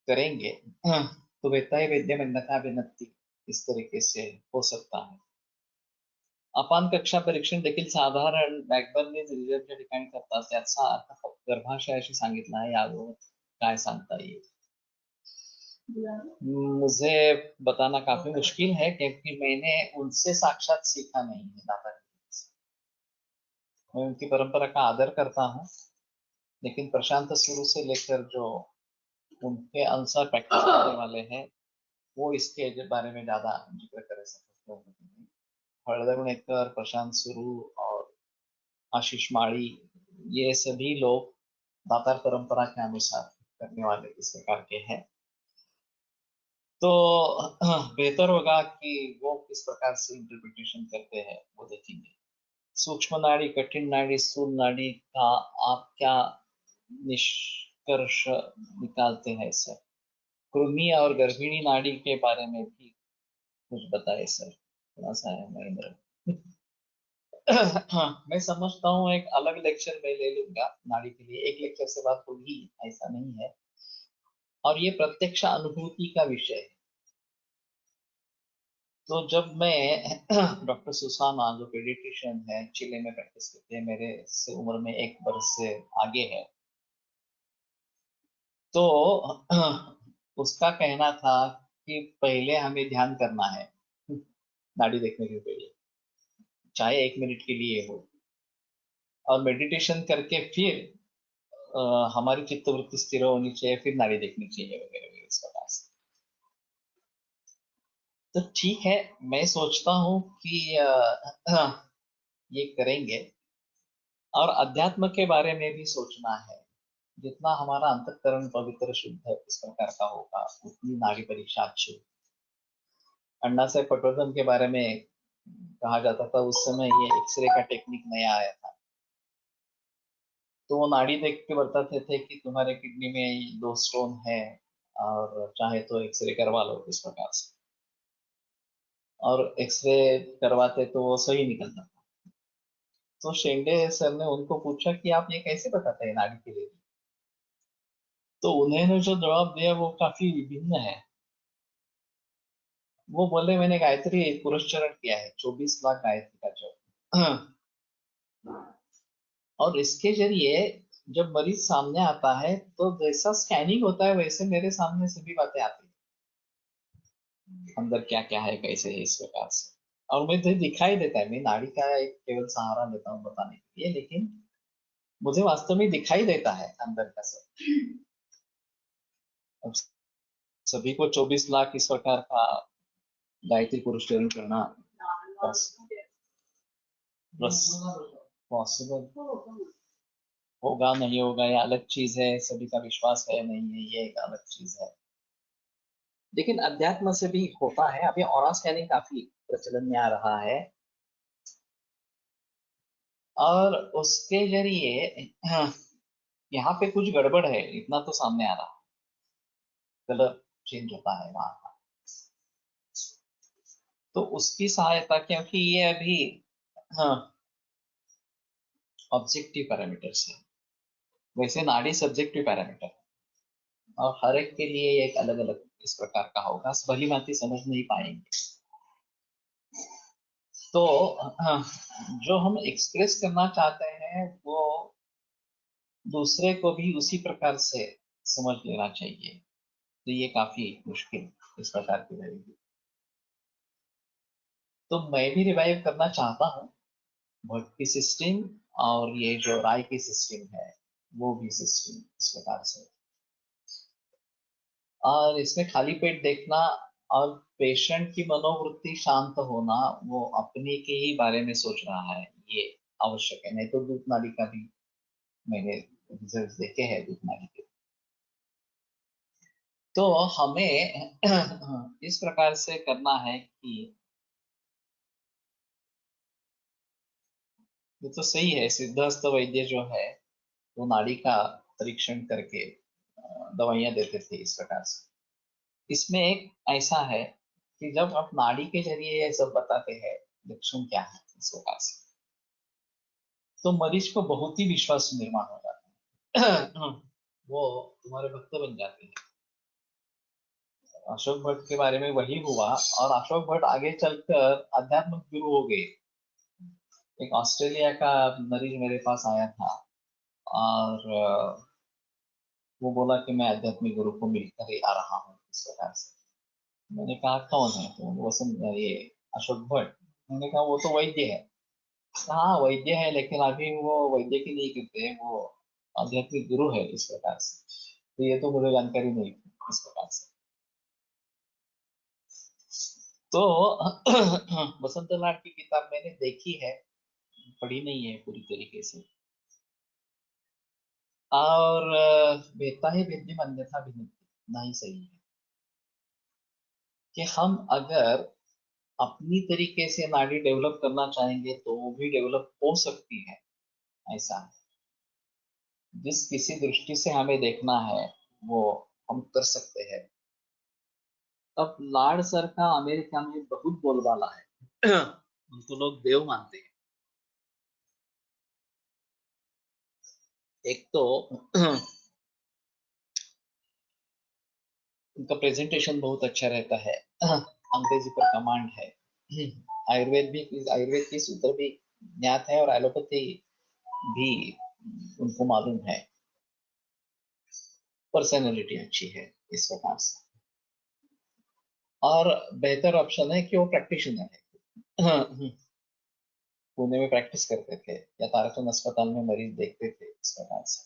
Speaker 2: करेंगे तो वेत्ताय वेद्यम अन्यथा विनत्ति इस तरीके से हो सकता है। अपान कक्षा परीक्षण देखील साधारण बॅकबर्न रिझल्टच्या ठिकाणी करतात, त्याचा अर्थ गर्भाशयाशी सांगितला आहे, यावर काय सांगता येईल? मुझे बताना काफी मुश्किल है क्योंकि मैंने उनसे साक्षात सीखा नहीं है दादा। मैं उनकी परंपरा का आदर करता हूँ, लेकिन प्रशांत शुरू से लेकर जो उनके अनुसार प्रैक्टिस करने वाले हैं वो इसके बारे में ज्यादा जिक्र कर सकते हैं। हळदणेकर, प्रशांत सुरू और आशीष माड़ी, ये सभी लोग दातार परंपरा के अनुसार करने वाले इस प्रकार के हैं। तो बेहतर होगा कि वो किस प्रकार से इंटरप्रिटेशन करते हैं वो देखेंगे। सूक्ष्म नाड़ी, कठिन नाड़ी, स्थूल नाड़ी का आप क्या निष्कर्ष निकालते हैं सर? कृमि और गर्भिणी नाड़ी के बारे में भी कुछ बताए सर, थोड़ा सा है महेंद्र। हाँ, मैं समझता हूँ एक अलग लेक्चर मैं ले लूंगा नाड़ी के लिए, एक लेक्चर से बात होगी ऐसा नहीं है, और ये प्रत्यक्ष अनुभूति का विषय है। तो जब मैं डॉक्टर सुसाना जो पेडिट्रिशियन है, चिले में प्रैक्टिस करते हैं, मेरे से उम्र में 1 वर्ष से आगे है, तो उसका कहना था कि पहले हमें ध्यान करना है नाड़ी देखने के पहले, चाहे 1 मिनट के लिए हो, और मेडिटेशन करके फिर हमारी चित्तवृत्ति स्थिर होनी चाहिए, फिर नाड़ी देखनी चाहिए वगैरह वगैरह इस प्रकार से। तो ठीक है, मैं सोचता हूँ कि ये करेंगे, और अध्यात्म के बारे में भी सोचना है। जितना हमारा अंतःकरण पवित्र शुद्ध इस प्रकार का होगा, उतनी नाड़ी परीक्षा अच्छी होगी। अन्ना से पटवर्धन के बारे में कहा जाता था, उस समय ये एक्सरे का टेक्निक नया आया था, तो वो नाड़ी देख के बताते थे कि तुम्हारे किडनी में 2 स्टोन है, और चाहे तो एक्सरे करवा लो इस प्रकार से, और एक्सरे करवाते तो वो सही निकलता था। तो शेंडे सर ने उनको पूछा कि आप ये कैसे बताते हैं नाड़ी के लिए? तो उन्होंने जो जवाब दिया वो काफी विभिन्न है। वो बोले मैंने गायत्री पुरस्चरण किया है, 24 लाख गायत्री का जप, और इसके जरिए जब मरीज सामने आता है तो जैसा स्कैनिंग होता है वैसे मेरे सामने सभी बातें आती है, अंदर क्या क्या है कैसे है इस प्रकार से, और मुझे दिखाई देता है। मैं नाड़ी का एक केवल सहारा लेता हूँ बताने के लिए, लेकिन मुझे वास्तव में दिखाई देता है अंदर का सब। अब सभी को 24 लाख इस प्रकार का गायत्री पुरस्चरण करना बस पॉसिबल होगा नहीं होगा ये अलग चीज है, सभी का विश्वास है नहीं है ये एक अलग चीज है, लेकिन अध्यात्म से भी होता है। अभी ऑरा स्कैनिंग काफी प्रचलन में आ रहा है, और उसके जरिए यहाँ पे कुछ गड़बड़ है इतना तो सामने आ रहा है, कलर चेंज होता है वहां का, तो उसकी सहायता, क्योंकि ये अभी हाँ ऑब्जेक्टिव पैरामीटर्स है, वैसे नाड़ी सब्जेक्टिव पैरामीटर, और हर एक के लिए एक अलग अलग इस प्रकार का होगा, भली भांति समझ नहीं पाएंगे। तो जो हम एक्सप्रेस करना चाहते हैं वो दूसरे को भी उसी प्रकार से समझ लेना चाहिए, तो ये काफी मुश्किल इस प्रकार की रहेगी। तो मैं भी रिवाइव करना चाहता हूँ भट्ट की सिस्टम, और ये जो राय की सिस्टम है वो भी सिस्टम इस प्रकार से, और इसमें खाली पेट देखना और पेशेंट की मनोवृत्ति शांत होना, वो अपने के ही बारे में सोच रहा है, ये आवश्यक है। नहीं तो दूध नाली का भी मैंने रिजल्ट देखे हैं दूध नाली के। तो हमें इस प्रकार से करना है कि ये तो सही है, सिद्धहस्त वैद्य जो है वो नाड़ी का परीक्षण करके दवाइयां देते थे इस प्रकार से। इसमें एक ऐसा है कि जब आप नाड़ी के जरिए ये सब बताते हैं लक्षण क्या है इस प्रकार से, तो मरीज को बहुत ही विश्वास निर्माण हो जाता है वो तुम्हारे भक्त बन जाते हैं। अशोक भट्ट के बारे में वही हुआ, और अशोक भट्ट आगे चलकर आध्यात्मिक गुरु हो गए। एक ऑस्ट्रेलिया का मरीज मेरे पास आया था, और वो बोला कि मैं आध्यात्मिक गुरु को मिलकर ही आ रहा हूँ इस प्रकार से। मैंने कहा कौन है? तो वसंत, ये अशोक भट्ट। मैंने कहा वो तो वैद्य है। हाँ वैद्य है, लेकिन अभी वो वैद्य की नहीं करते हैं, वो आध्यात्मिक गुरु है इस प्रकार से। तो ये तो मुझे जानकारी नहीं थी इस प्रकार से। तो वसंत लाड की किताब मैंने देखी है, पढ़ी नहीं है पूरी तरीके से। और भेदता ही भेद अन्यथा भी नहीं सही है कि हम अगर अपनी तरीके से नाड़ी डेवलप करना चाहेंगे तो वो भी डेवलप हो सकती है। ऐसा जिस किसी दृष्टि से हमें देखना है वो हम कर सकते हैं। अब लाड सर का अमेरिका में बहुत बोलबाला है। उनको लोग देव मानते हैं। एक तो उनका प्रेजेंटेशन बहुत अच्छा रहता है। अंग्रेजी पर कमांड है। आयुर्वेद की सूत्र भी ज्ञात है और एलोपैथी भी उनको मालूम है। पर्सनैलिटी अच्छी है इस प्रकार से। और बेहतर ऑप्शन है कि वो प्रैक्टिशनर है। पुणे में प्रैक्टिस करते थे या ताराचंद अस्पताल में मरीज देखते थे इस प्रकार से।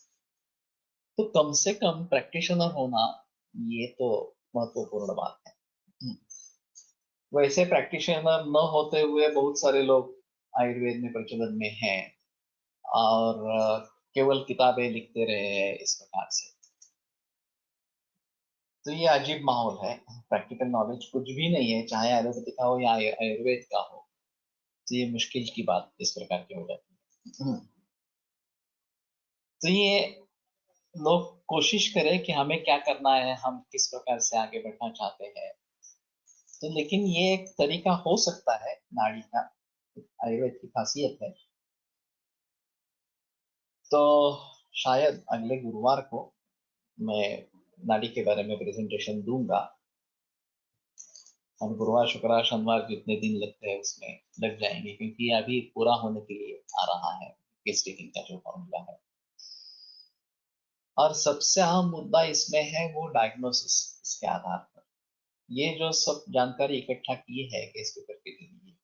Speaker 2: तो कम से कम प्रैक्टिशनर होना ये तो महत्वपूर्ण बात है। वैसे प्रैक्टिशनर न होते हुए बहुत सारे लोग आयुर्वेद में प्रचलन में हैं और केवल किताबें लिखते रहे हैं इस प्रकार से। तो ये अजीब माहौल है। प्रैक्टिकल नॉलेज कुछ भी नहीं है, चाहे एलोपैथी का हो या आयुर्वेद का हो। तो ये मुश्किल की बात इस प्रकार की हो जाती है। तो ये लोग कोशिश करें कि हमें क्या करना है, हम किस प्रकार से आगे बढ़ना चाहते हैं। तो लेकिन ये एक तरीका हो सकता है नाड़ी का, आयुर्वेद की खासियत है। तो शायद अगले गुरुवार को मैं नाड़ी के बारे में प्रेजेंटेशन दूंगा। हम गुरुवार शुक्रवार शनिवार जितने दिन लगते हैं उसमें लग जाएंगे, क्योंकि ये अभी पूरा होने के लिए आ रहा है केस टेकिंग का जो फॉर्मूला है। और सबसे अहम मुद्दा इसमें है वो डायग्नोसिस। इसके आधार पर ये जो सब जानकारी इकट्ठा की है केस पेपर के लिए,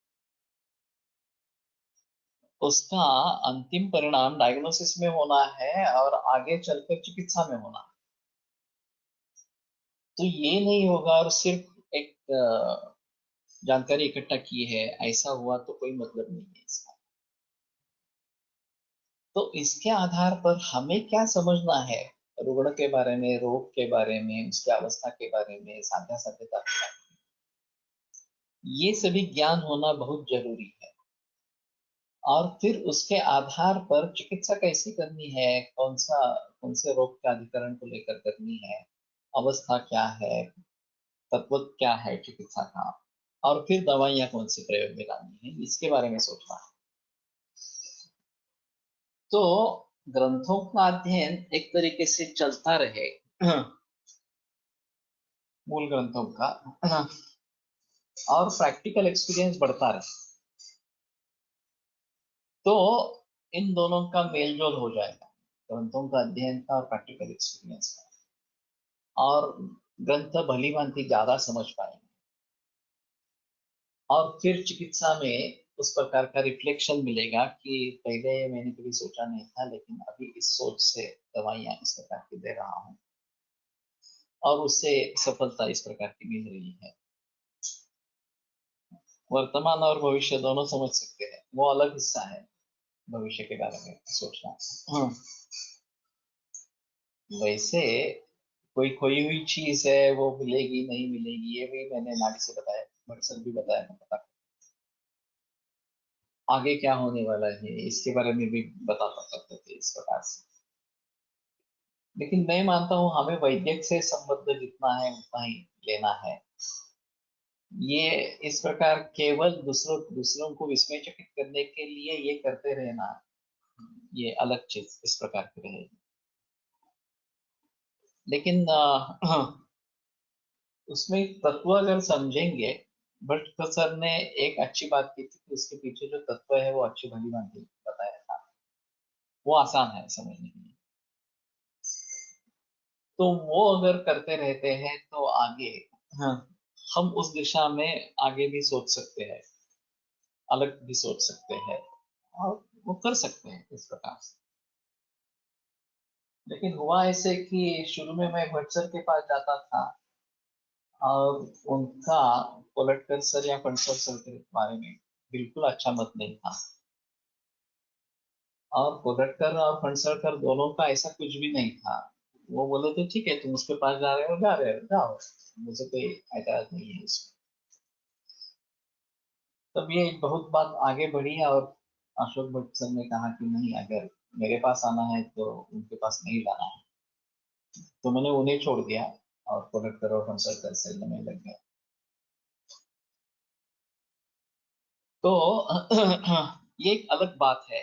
Speaker 2: उसका अंतिम परिणाम डायग्नोसिस में होना है और आगे चलकर चिकित्सा में होना है। तो ये नहीं होगा और सिर्फ एक जानकारी इकट्ठा की है ऐसा हुआ तो कोई मतलब नहीं है इसका। तो इसके आधार पर हमें क्या समझना है रुग्ण के बारे में, रोग के बारे में, उसकी अवस्था के बारे में, साध्या साध्यता के बारे में, ये सभी ज्ञान होना बहुत जरूरी है। और फिर उसके आधार पर चिकित्सा कैसी करनी है, कौन से रोग के अधिकरण को लेकर करनी है, अवस्था क्या है, तत्व क्या है चिकित्सा का, और फिर दवाइयां कौन से प्रयोग में लानी है, इसके बारे में सोचना है। तो ग्रंथों का अध्ययन एक तरीके से चलता रहे, मूल ग्रंथों का, और प्रैक्टिकल एक्सपीरियंस बढ़ता रहे, तो इन दोनों का मेल जोल हो जाएगा, ग्रंथों का अध्ययन का और प्रैक्टिकल एक्सपीरियंस का। और ग्रंथ भली भांति ज्यादा समझ पाएंगे और फिर चिकित्सा में उस प्रकार का रिफ्लेक्शन मिलेगा कि पहले मैंने कभी सोचा नहीं था लेकिन अभी इस सोच से दवाइयां इस प्रकार की दे रहा हूँ और उससे सफलता इस प्रकार की मिल रही है। वर्तमान और भविष्य दोनों समझ सकते हैं, वो अलग हिस्सा है भविष्य के बारे में सोचना। वैसे कोई खोई हुई चीज है वो मिलेगी नहीं मिलेगी, ये भी मैंने नाड़ी से बताया, मकसद भी बताया था, पता आगे क्या होने वाला है इसके बारे में भी बता सकते थे इस प्रकार से। लेकिन मैं मानता हूँ हमें वैद्यक से संबंध जितना है उतना ही लेना है। ये इस प्रकार केवल दूसरों को विस्मयचकित करने के लिए ये करते रहना, ये अलग चीज इस प्रकार की रहेगी। लेकिन उसमें तत्व अगर समझेंगे, भट्ट सर ने एक अच्छी बात की थी कि उसके पीछे जो तत्व है वो अच्छी भली भांति बताया था, वो आसान है समझने के लिए। तो वो अगर करते रहते हैं तो आगे, हाँ, हम उस दिशा में आगे भी सोच सकते हैं, अलग भी सोच सकते हैं और वो कर सकते हैं इस प्रकार से। लेकिन हुआ ऐसे कि शुरू में मैं भट्ट सर के पास जाता था और उनका कोलटकर सर या फंडसर सर के बारे में बिल्कुल अच्छा मत नहीं था। और कोलटकर और फंडसरकर दोनों का ऐसा कुछ भी नहीं था। वो बोले तो ठीक है, तुम उसके पास जा रहे हो, जा रहे हो, जाओ, मुझे कोई एतराज नहीं है इसमें। तब ये बहुत बात आगे बढ़ी और अशोक भट्ट सर ने कहा कि नहीं, अगर मेरे पास आना है तो उनके पास नहीं जाना है। तो मैंने उन्हें छोड़ दिया और कोलटकर और फंडसरकर से में लग गया। तो ये एक अलग बात है।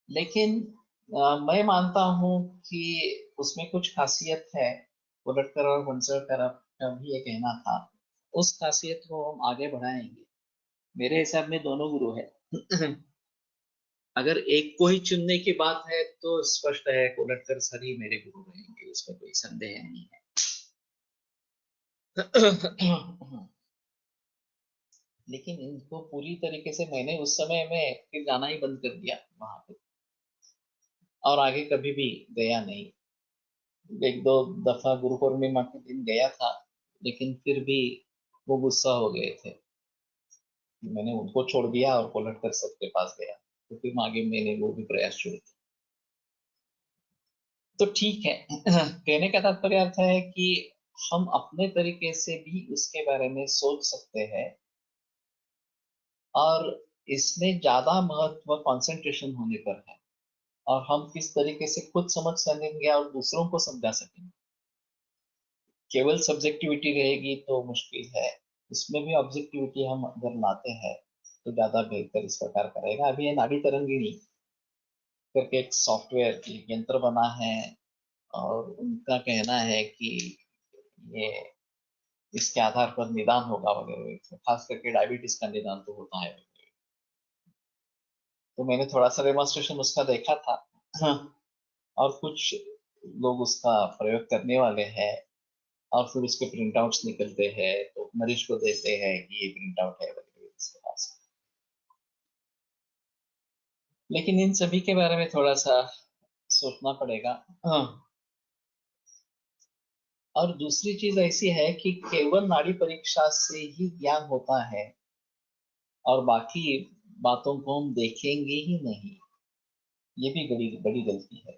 Speaker 2: लेकिन मैं मानता हूँ कि उसमें कुछ खासियत है। कोलटकर और फंडसरकर का भी ये कहना था, उस खासियत को हम आगे बढ़ाएंगे। मेरे हिसाब में दोनों गुरु है। अगर एक को ही चुनने की बात है तो स्पष्ट है कोलटकर सर ही मेरे गुरु रहेंगे, इसमें कोई संदेह नहीं है। लेकिन इनको पूरी तरीके से मैंने उस समय में फिर जाना ही बंद कर दिया वहां पे, और आगे कभी भी गया नहीं। एक दो दफा गुरु पूर्णिमा के दिन गया था, लेकिन फिर भी वो गुस्सा हो गए थे कि मैंने उनको छोड़ दिया और कोलटकर सबके पास गया। तो फिर आगे मैंने वो भी प्रयास शुरू किया। तो ठीक है। कहने का तात्पर्य अर्थ है कि हम अपने तरीके से भी उसके बारे में सोच सकते हैं, और इसमें ज्यादा महत्व कंसंट्रेशन होने पर है, और हम किस तरीके से खुद समझ सकेंगे और दूसरों को समझा सकेंगे। केवल सब्जेक्टिविटी रहेगी तो मुश्किल है। इसमें भी ऑब्जेक्टिविटी हम अगर लाते हैं तो ज्यादा बेहतर इस प्रकार का रहेगा। अभी ये नाड़ी तरंगिणी करके एक सॉफ्टवेयर यंत्र बना है, और उनका कहना है कि ये इसके आधार पर निदान होगा वगैरह, खास करके डायबिटीज का निदान तो होता है। तो मैंने थोड़ा सा डेमोन्स्ट्रेशन उसका देखा था। हाँ, और कुछ लोग उसका प्रयोग करने वाले हैं, और फिर उसके प्रिंट आउट्स निकलते हैं तो मरीज को देते हैं कि ये प्रिंट आउट है वगैरह इसके पास। लेकिन इन सभी के बारे में थोड़ा सा सोचना पड़ेगा। हाँ। और दूसरी चीज ऐसी है कि केवल नाड़ी परीक्षा से ही ज्ञान होता है, और बाकी बातों को हम देखेंगे ही नहीं। ये भी बड़ी बड़ी गलती है।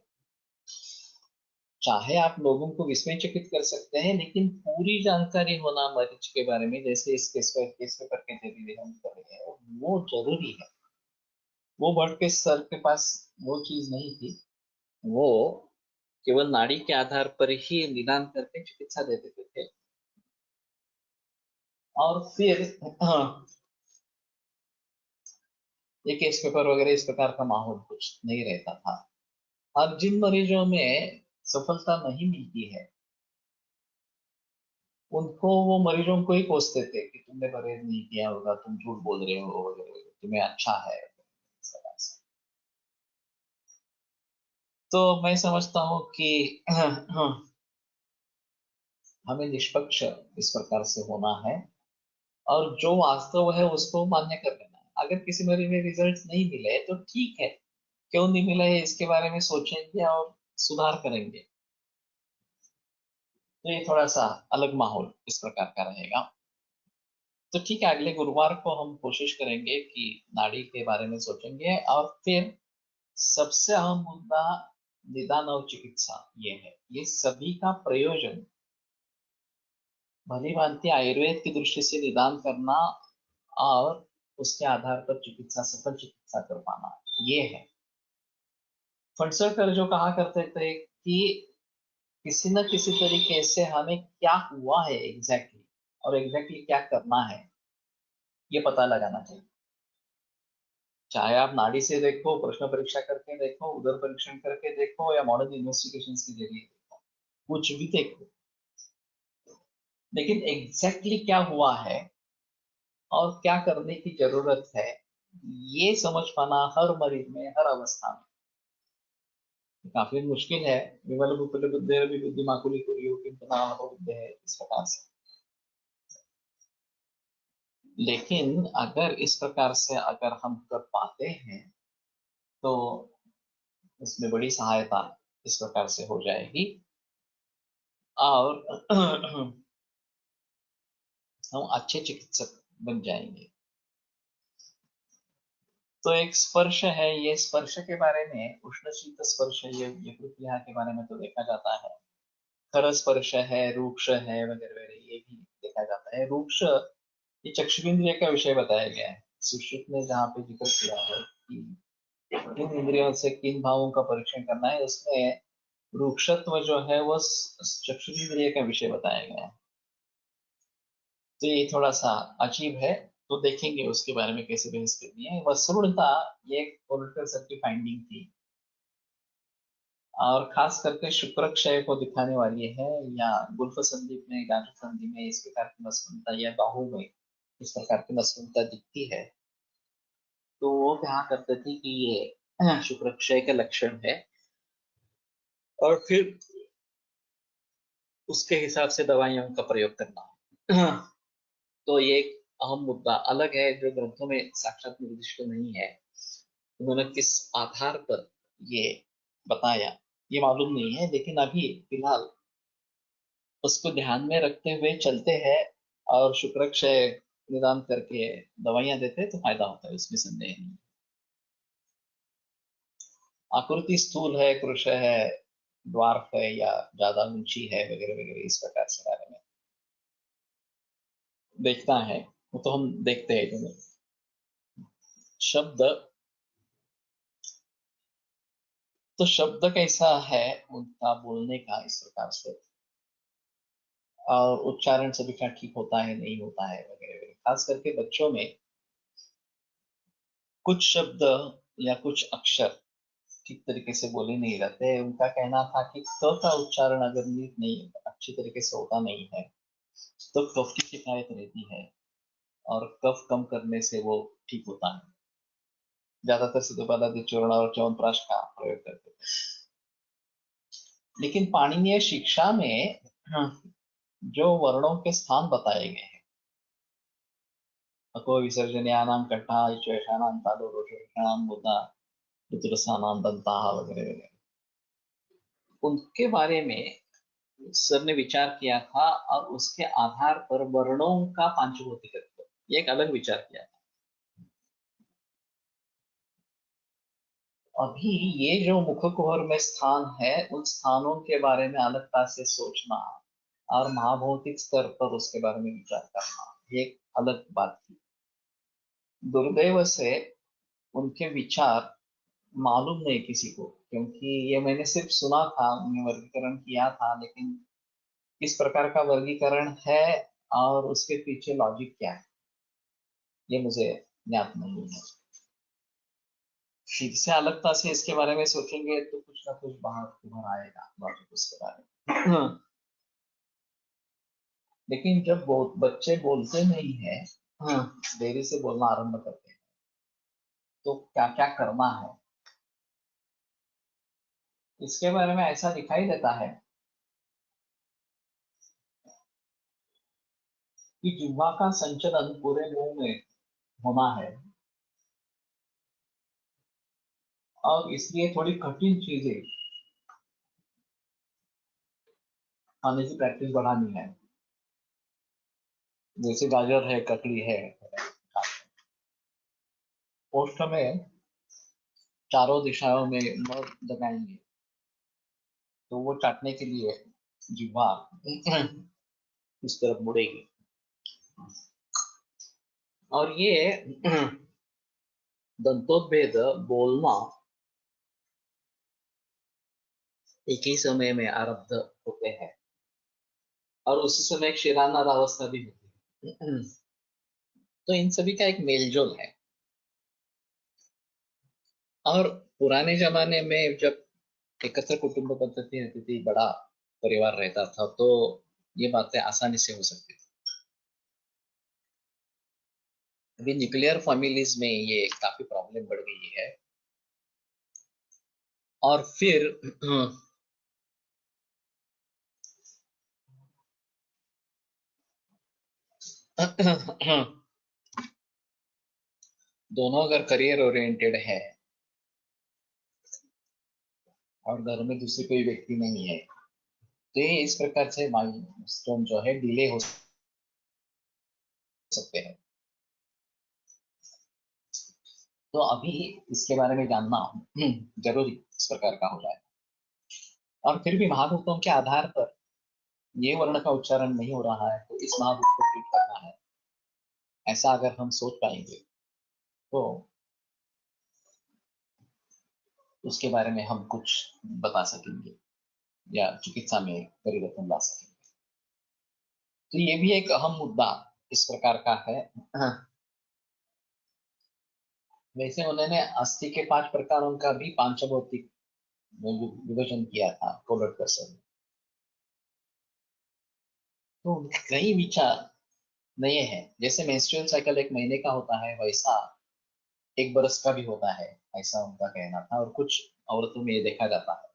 Speaker 2: चाहे आप लोगों को विस्मयचकित कर सकते हैं, लेकिन पूरी जानकारी होना मरीज के बारे में, जैसे इस केस पेपर के जरिए हम कर रहे हैं, वो जरूरी है। वो भट्ट के सर के पास वो चीज नहीं थी। वो केवल नाड़ी के आधार पर ही निदान करके चिकित्सा दे देते थे। और फिर हाँ, ये केस पेपर वगैरह इस प्रकार का माहौल कुछ नहीं रहता था। और जिन मरीजों में सफलता नहीं मिलती है, उनको वो मरीजों को ही कोसते थे कि तुमने परहेज नहीं किया होगा, तुम झूठ बोल रहे हो वगैरह, तुम्हें अच्छा है इस तरह से। तो मैं समझता हूँ कि हमें निष्पक्ष इस प्रकार से होना है, और जो वास्तव है उसको मान्य कर लेना है। अगर किसी मरीज में रिजल्ट नहीं मिले तो ठीक है, क्यों नहीं मिला है इसके बारे में सोचेंगे और सुधार करेंगे। तो ये थोड़ा सा अलग माहौल इस प्रकार का रहेगा। तो ठीक है, अगले गुरुवार को हम कोशिश करेंगे कि नाड़ी के बारे में सोचेंगे, और फिर सबसे अहम मुद्दा निदान और चिकित्सा ये है। ये सभी का प्रयोजन भली भांति आयुर्वेद की दृष्टि से निदान करना, और उसके आधार पर चिकित्सा, सफल चिकित्सा कर पाना, ये है। फणसरकर जो कहा करते थे कि किसी न किसी तरीके से हमें क्या हुआ है एग्जैक्टली, और एग्जैक्टली क्या करना है, ये पता लगाना चाहिए। चाहे आप नाड़ी से देखो, प्रश्न परीक्षा करके देखो, उदर परीक्षण करके देखो, या मॉडर्न इन्वेस्टिगेशन के जरिए देखो, कुछ भी देखो, लेकिन एग्जैक्टली क्या हुआ है और क्या करने की जरूरत है, ये समझ पाना हर मरीज में, हर अवस्था में काफी मुश्किल है। विमल भूपल बुद्धे भी बुद्धिमाकुली कुरियो किंतु बुद्धे है, इस प्रकार से। लेकिन अगर इस प्रकार से अगर हम कर पाते हैं तो उसमें बड़ी सहायता इस प्रकार से हो जाएगी। और हम अच्छे चिकित्सक बन जाएंगे। तो एक स्पर्श है, ये स्पर्श के बारे में उष्ण शीत स्पर्श, ये प्रक्रिया के बारे में तो देखा जाता है। खर स्पर्श है, रूक्ष है, वगैरह वगैरह, ये भी देखा जाता है। रूक्ष ये चक्षुरेंद्रिय का विषय बताया गया है। सुश्रुत ने जहाँ पे जिक्र किया है कि किन इंद्रियों से किन भावों का परीक्षण करना है, उसमें रूक्षत्व जो है वो चक्षुरेंद्रिय का विषय बताया गया है। तो ये थोड़ा सा अजीब है, तो देखेंगे उसके बारे में कैसे बहस करनी है। वसुणता ये एक पॉलिटिकल सर की फाइंडिंग थी, और खास करके शुक्र क्षय को दिखाने वाली है, या गुल्फ संधि में, गांठ संधि में इस प्रकार की मसलता, या बाहु में इस प्रकार की मसलता दिखती है, तो वो कहा करते थे कि ये शुक्र क्षय का लक्षण है, और फिर उसके हिसाब से दवाइयों का प्रयोग करना। तो ये एक अहम मुद्दा अलग है जो ग्रंथों में साक्षात निर्दिष्ट नहीं है। उन्होंने किस आधार पर ये बताया ये मालूम नहीं है, लेकिन अभी फिलहाल उसको ध्यान में रखते हुए चलते हैं, और शुक्र क्षय निदान करके दवाइयां देते हैं तो फायदा होता है, उसमें संदेह नहीं। आकृति स्थूल है, कृश है, ड्वार्फ है, या ज्यादा ऊंची है, वगैरह वगैरह, इस प्रकार से बारे में देखना है, वो तो हम देखते हैं दोनों। शब्द, तो शब्द कैसा है उनका बोलने का इस प्रकार से, और उच्चारण सभी का ठीक होता है नहीं होता है, वगैरह वगैरह। खास करके बच्चों में कुछ शब्द या कुछ अक्षर ठीक तरीके से बोले नहीं रहते। उनका कहना था कि क का उच्चारण अगर नीट नहीं, अच्छी तरीके से होता नहीं है, तो कफ की शिकायत रहती है, और कफ कम करने से वो ठीक होता है। ज्यादातर सिद्धोपाध्याय चूर्ण और च्यवनप्राश का प्रयोग करते थे। लेकिन पाणिनीय शिक्षा में जो वर्णों के स्थान बताए गए हैं, अको विसर्जन्यानां कट्ठा, इचोषाणां तालो, रोषोषाणां मुदा, चतुरसानां दंताः, वगैरह वगैरह, उनके बारे में सर ने विचार किया था, और उसके आधार पर वर्णों का पांचभौतिकत्व, ये एक अलग विचार किया था। अभी ये जो मुख कुहर में स्थान है, उन स्थानों के बारे में अलगता से सोचना, और महाभौतिक स्तर पर उसके बारे में विचार करना, ये एक अलग बात थी। दुर्दैव से उनके विचार मालूम नहीं किसी को, क्योंकि ये मैंने सिर्फ सुना था, उन्हें वर्गीकरण किया था, लेकिन किस प्रकार का वर्गीकरण है और उसके पीछे लॉजिक क्या है, ये मुझे ज्ञात नहीं है। फिर से अलगता से इसके बारे में सोचेंगे तो कुछ ना कुछ बाहर उभर आएगा लॉजिक उसके बारे में। लेकिन जब बच्चे बोलते नहीं है, देरी से बोलना आरंभ करते हैं, तो क्या क्या करना है, इसके बारे में ऐसा दिखाई देता है कि जिह्वा का संचलन पूरे मुंह में होना है, और इसलिए थोड़ी कठिन चीजें खाने की प्रैक्टिस बढ़ानी है। जैसे गाजर है, ककड़ी है, ओष्ठ में चारों दिशाओं में मध लगाएंगे, तो वो चाटने के लिए जिह्वा इस तरफ मुड़ेगी, और ये दंतोद्भेद बोलना एक ही समय में आरब्ध होते हैं, और उसी समय एक शिरानार अवस्था भी होती है। तो इन सभी का एक मेलजोल है। और पुराने जमाने में जब एकत्र कुटुंब पद्धति रहती थी, बड़ा परिवार रहता था, तो ये बातें आसानी से हो सकती थी। अभी न्यूक्लियर फैमिलीज में ये काफी प्रॉब्लम बढ़ गई है। और फिर दोनों अगर करियर ओरिएंटेड है, और घर में दूसरे कोई व्यक्ति नहीं है, तो ये इस प्रकार से माइलस्टोन जो है डिले हो सकते हैं। तो अभी इसके बारे में जानना जरूरी इस प्रकार का हो जाए। और फिर भी महाभूतों के आधार पर ये वर्ण का उच्चारण नहीं हो रहा है तो इस महाभूत को ट्रीट करना है, ऐसा अगर हम सोच पाएंगे तो उसके बारे में हम कुछ बता सकेंगे या चिकित्सा में परिवर्तन ला सकेंगे। तो ये भी एक अहम मुद्दा इस प्रकार का है। वैसे उन्होंने अस्थि के 5 प्रकारों का भी पांचभौतिक विभाजन किया था कोलटकर सर। तो कई विचार नए हैं, जैसे मेंस्ट्रुअल साइकिल 1 महीने का होता है वैसा 1 बरस का भी होता है, ऐसा उनका कहना था। और कुछ औरतों में ये देखा जाता है,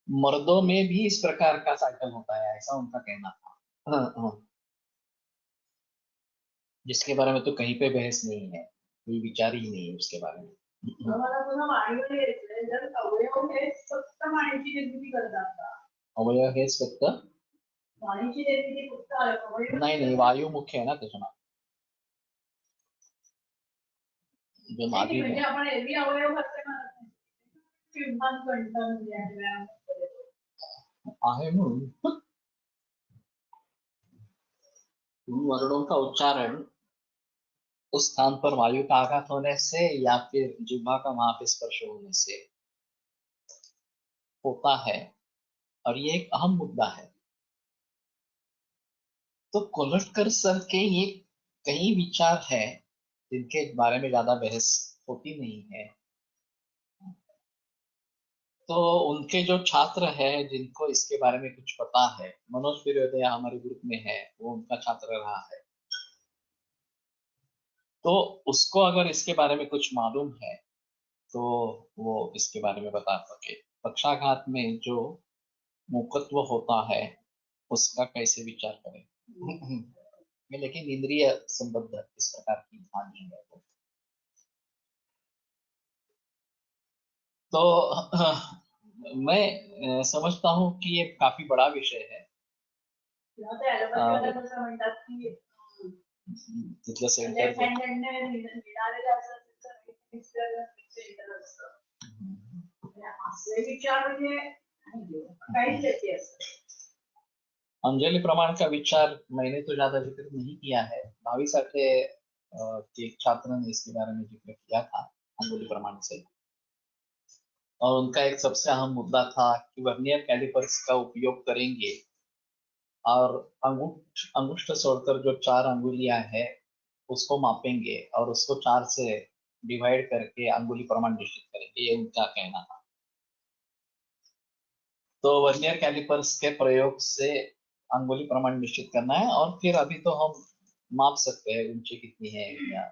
Speaker 2: मर्दों में भी इस प्रकार का साइकिल होता है, ऐसा उनका कहना था। हाँ, हाँ। जिसके बारे में तो कहीं पे बहस नहीं है, कोई विचार ही नहीं है उसके बारे में।
Speaker 3: मला पुन्हा वाणीवर यायचंय, जर अवयव हे फक्त वाणीची निर्मिती करतात का?
Speaker 2: अवयव हेच फक्त
Speaker 3: वाणीची निर्मिती फक्त अवयव
Speaker 2: नाही वायू मुख्य आहे ना त्याच्यामध्ये जो
Speaker 3: नाही,
Speaker 2: मागे
Speaker 3: म्हणजे आपण एरवी अवयव फक्त म्हणत नाही. चिंतन कंठ म्हणजे
Speaker 2: आहे म्हणून वर्णों का उच्चारण उस स्थान पर वायु का आघात होने से या फिर जिह्वा का वहां पे स्पर्श होने से होता है, और ये एक अहम मुद्दा है। तो कोलटकर सर के ये कई विचार है जिनके बारे में ज्यादा बहस होती नहीं है। तो उनके जो छात्र हैं जिनको इसके बारे में कुछ पता है, मनोज फिरोदिया हमारे ग्रुप में है, वो उनका छात्र रहा है, तो उसको अगर इसके बारे में कुछ मालूम है तो वो इसके बारे में बता सके। पक्षाघात में जो मुकत्व होता है उसका कैसे विचार करें। लेकिन इंद्रिय संबद्ध इस प्रकार की हानि है वो। तो मैं समझता हूँ कि ये काफी बड़ा विषय है।
Speaker 3: म्हणतात की
Speaker 2: तिथलं सेंटर अंजलि प्रमाण का विचार मैंने तो ज्यादा जिक्र नहीं किया है, भावी साठे के एक छात्र ने इसके बारे में जिक्र किया था अंगुली प्रमाण से। और उनका एक सबसे अहम मुद्दा था कि वर्नियर कैलिपर्स का उपयोग करेंगे और अंगुष्ठ छोड़कर जो 4 अंगुलियां हैं उसको मापेंगे और उसको 4 से डिवाइड करके अंगुली प्रमाण निश्चित करेंगे, ये उनका कहना था। तो वर्नियर कैलिपर्स के प्रयोग से अंगुली प्रमाण निश्चित करना है, और फिर अभी तो हम माप सकते हैं ऊंची कितनी है या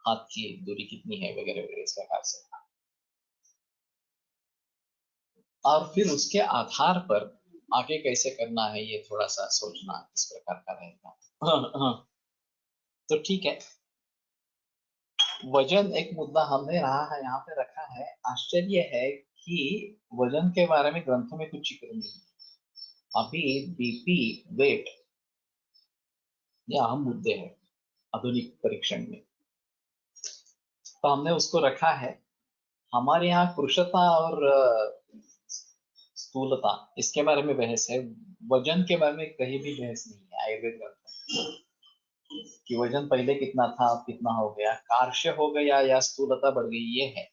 Speaker 2: हाथ की दूरी कितनी है वगैरह वगैरह इस प्रकार से। और फिर उसके आधार पर आगे कैसे करना है ये थोड़ा सा सोचना इस प्रकार का रहेगा। हाँ। तो ठीक है, वजन एक मुद्दा हमने रहा है यहाँ पे रखा है। आश्चर्य है कि वजन के बारे में ग्रंथों में कुछ जिक्र नहीं है। अभी बीपी वेट ये अहम मुद्दे हैं आधुनिक परीक्षण में, तो हमने उसको रखा है। हमारे यहाँ पुरुषता और स्थूलता इसके बारे में बहस है, वजन के बारे में कहीं भी बहस नहीं है आयुर्वेद ग्रंथ कि वजन पहले कितना था अब कितना हो गया, कार्श्य हो गया या स्थूलता बढ़ गई, ये है।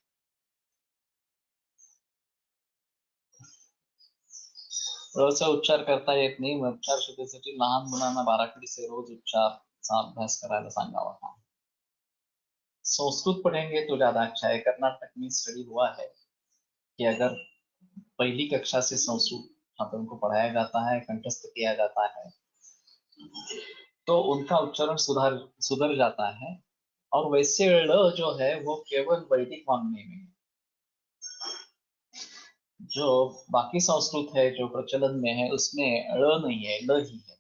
Speaker 2: रोजचा उच्चार करता येत नाही, उच्चार शुद्धीसाठी लहान मुलांना बाराखडीचे रोज उच्चारचा अभ्यास करायला सांगावा था। संस्कृत पढ़ेंगे तो ज्यादा अच्छा है। कर्नाटक में स्टडी हुआ है कि अगर पहली कक्षा से संस्कृत छात्रों को पढ़ाया जाता है, कंठस्थ किया जाता है, तो उनका उच्चारण सुधर जाता है। और वैसे ळ जो है वो केवल वैदिक वाङ्मय में है, जो बाकी संस्कृत है जो प्रचलन में है उसमें ळ नहीं है, ल ही है।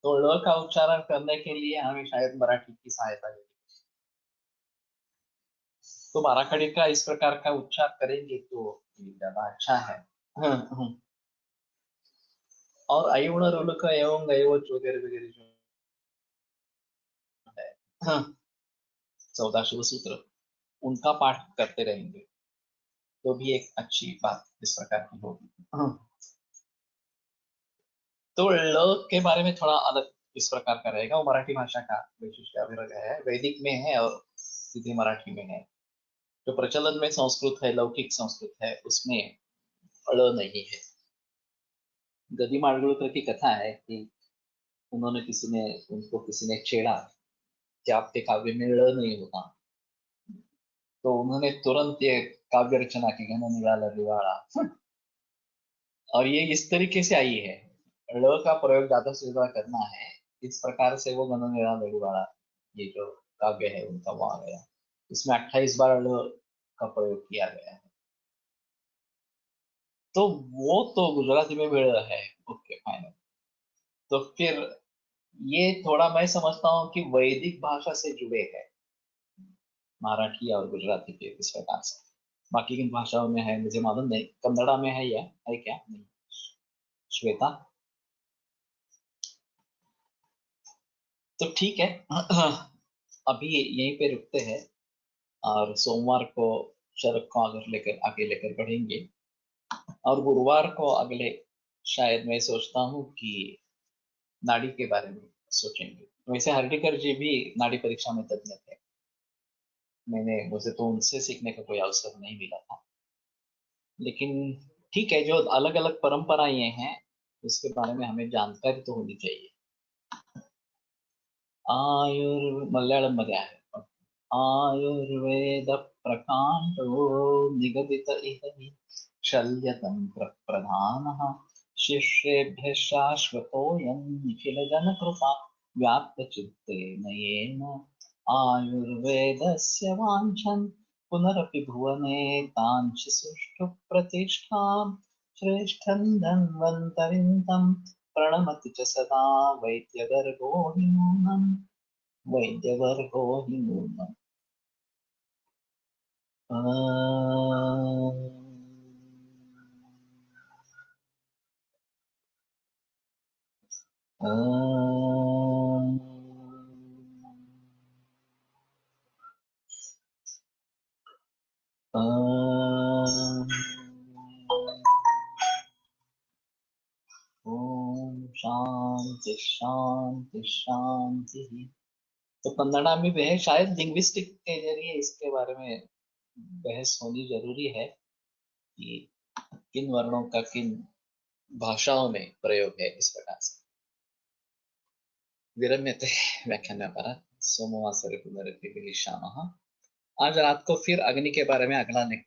Speaker 2: तो ळ का उच्चारण करने के लिए हमें शायद मराठी की सहायता लेनी। तो बाराखड़ी का इस प्रकार का उच्चार करेंगे तो ज्यादा अच्छा है। और अयुण रुलक एवं अयोच वगैरह वगैरह जो है, हाँ, 14 शुभ सूत्र उनका पाठ करते रहेंगे तो भी एक अच्छी बात इस प्रकार की होगी। हाँ। तो ल के बारे में थोड़ा अलग इस प्रकार का रहेगा, वो मराठी भाषा का वैशिष्ट्य अभिरग है, वैदिक में है और सीधी मराठी में है। जो प्रचलन में संस्कृत है, लौकिक संस्कृत है, उसमें ळ नहीं है। गदी माडगुळकर की कथा है कि उन्होंने उनको किसी ने छेड़ा कि आपके काव्य में ळ नहीं होता, तो उन्होंने तुरंत ये काव्य रचना की, घन निराला दिवाड़ा। और ये इस तरीके से आई है, ळ का प्रयोग ज्यादा से ज्यादा करना है, इस प्रकार से वो घन निराला दिवाड़ा ये जो काव्य है उनका वो आ गया। इसमें 28 बार ळ का प्रयोग किया गया है। तो वो तो गुजराती में भी ळ है, ओके फाइन। तो फिर ये थोड़ा मैं समझता हूँ कि वैदिक भाषा से जुड़े हैं, मराठी और गुजराती के इस प्रकार से। बाकी किन भाषाओं में है मुझे मालूम नहीं, कन्नड़ा में है या है क्या नहीं? श्वेता, तो ठीक है। अभी यहीं पे रुकते हैं और सोमवार को शरद को आगे लेकर बढ़ेंगे, और गुरुवार को अगले शायद मैं सोचता हूँ कि नाड़ी के बारे में सोचेंगे। वैसे हर्डीकर जी भी नाड़ी परीक्षा में तज्ञ थे, मुझे तो उनसे सीखने का कोई अवसर नहीं मिला था, लेकिन ठीक है, जो अलग अलग परंपराएं हैं उसके बारे में हमें जानकारी तो होनी चाहिए। मलयालम मध्ये आहे, आयुर्वेद प्रकांडो निगदित इह शल्यतंत्र प्रधानः शिष्येभ्यः शाश्वतोऽयं निखिलजनकृपा व्याप्तचित्तेन येन आयुर्वेदस्य वाञ्छन् पुनरपि भुवने ताञ्च सुष्ठु प्रतिष्ठां श्रेष्ठं धन्वन्तरिं तं प्रणमति च सदा वैद्यवर्गो हि नूनम्। वैद्यवर्गो हि नूनम्। ओम शांति शांति शांति। तो कन्नड़ा में भी है, शायद लिंग्विस्टिक के जरिए इसके बारे में बहस होनी जरूरी है कि किन वर्णों का किन भाषाओं में प्रयोग है इस प्रकार से। विरम्यते व्याख्यानपरः सोमवासरे पुनरपि मिलिष्यामः। आज रात को फिर अग्नि के बारे में अगला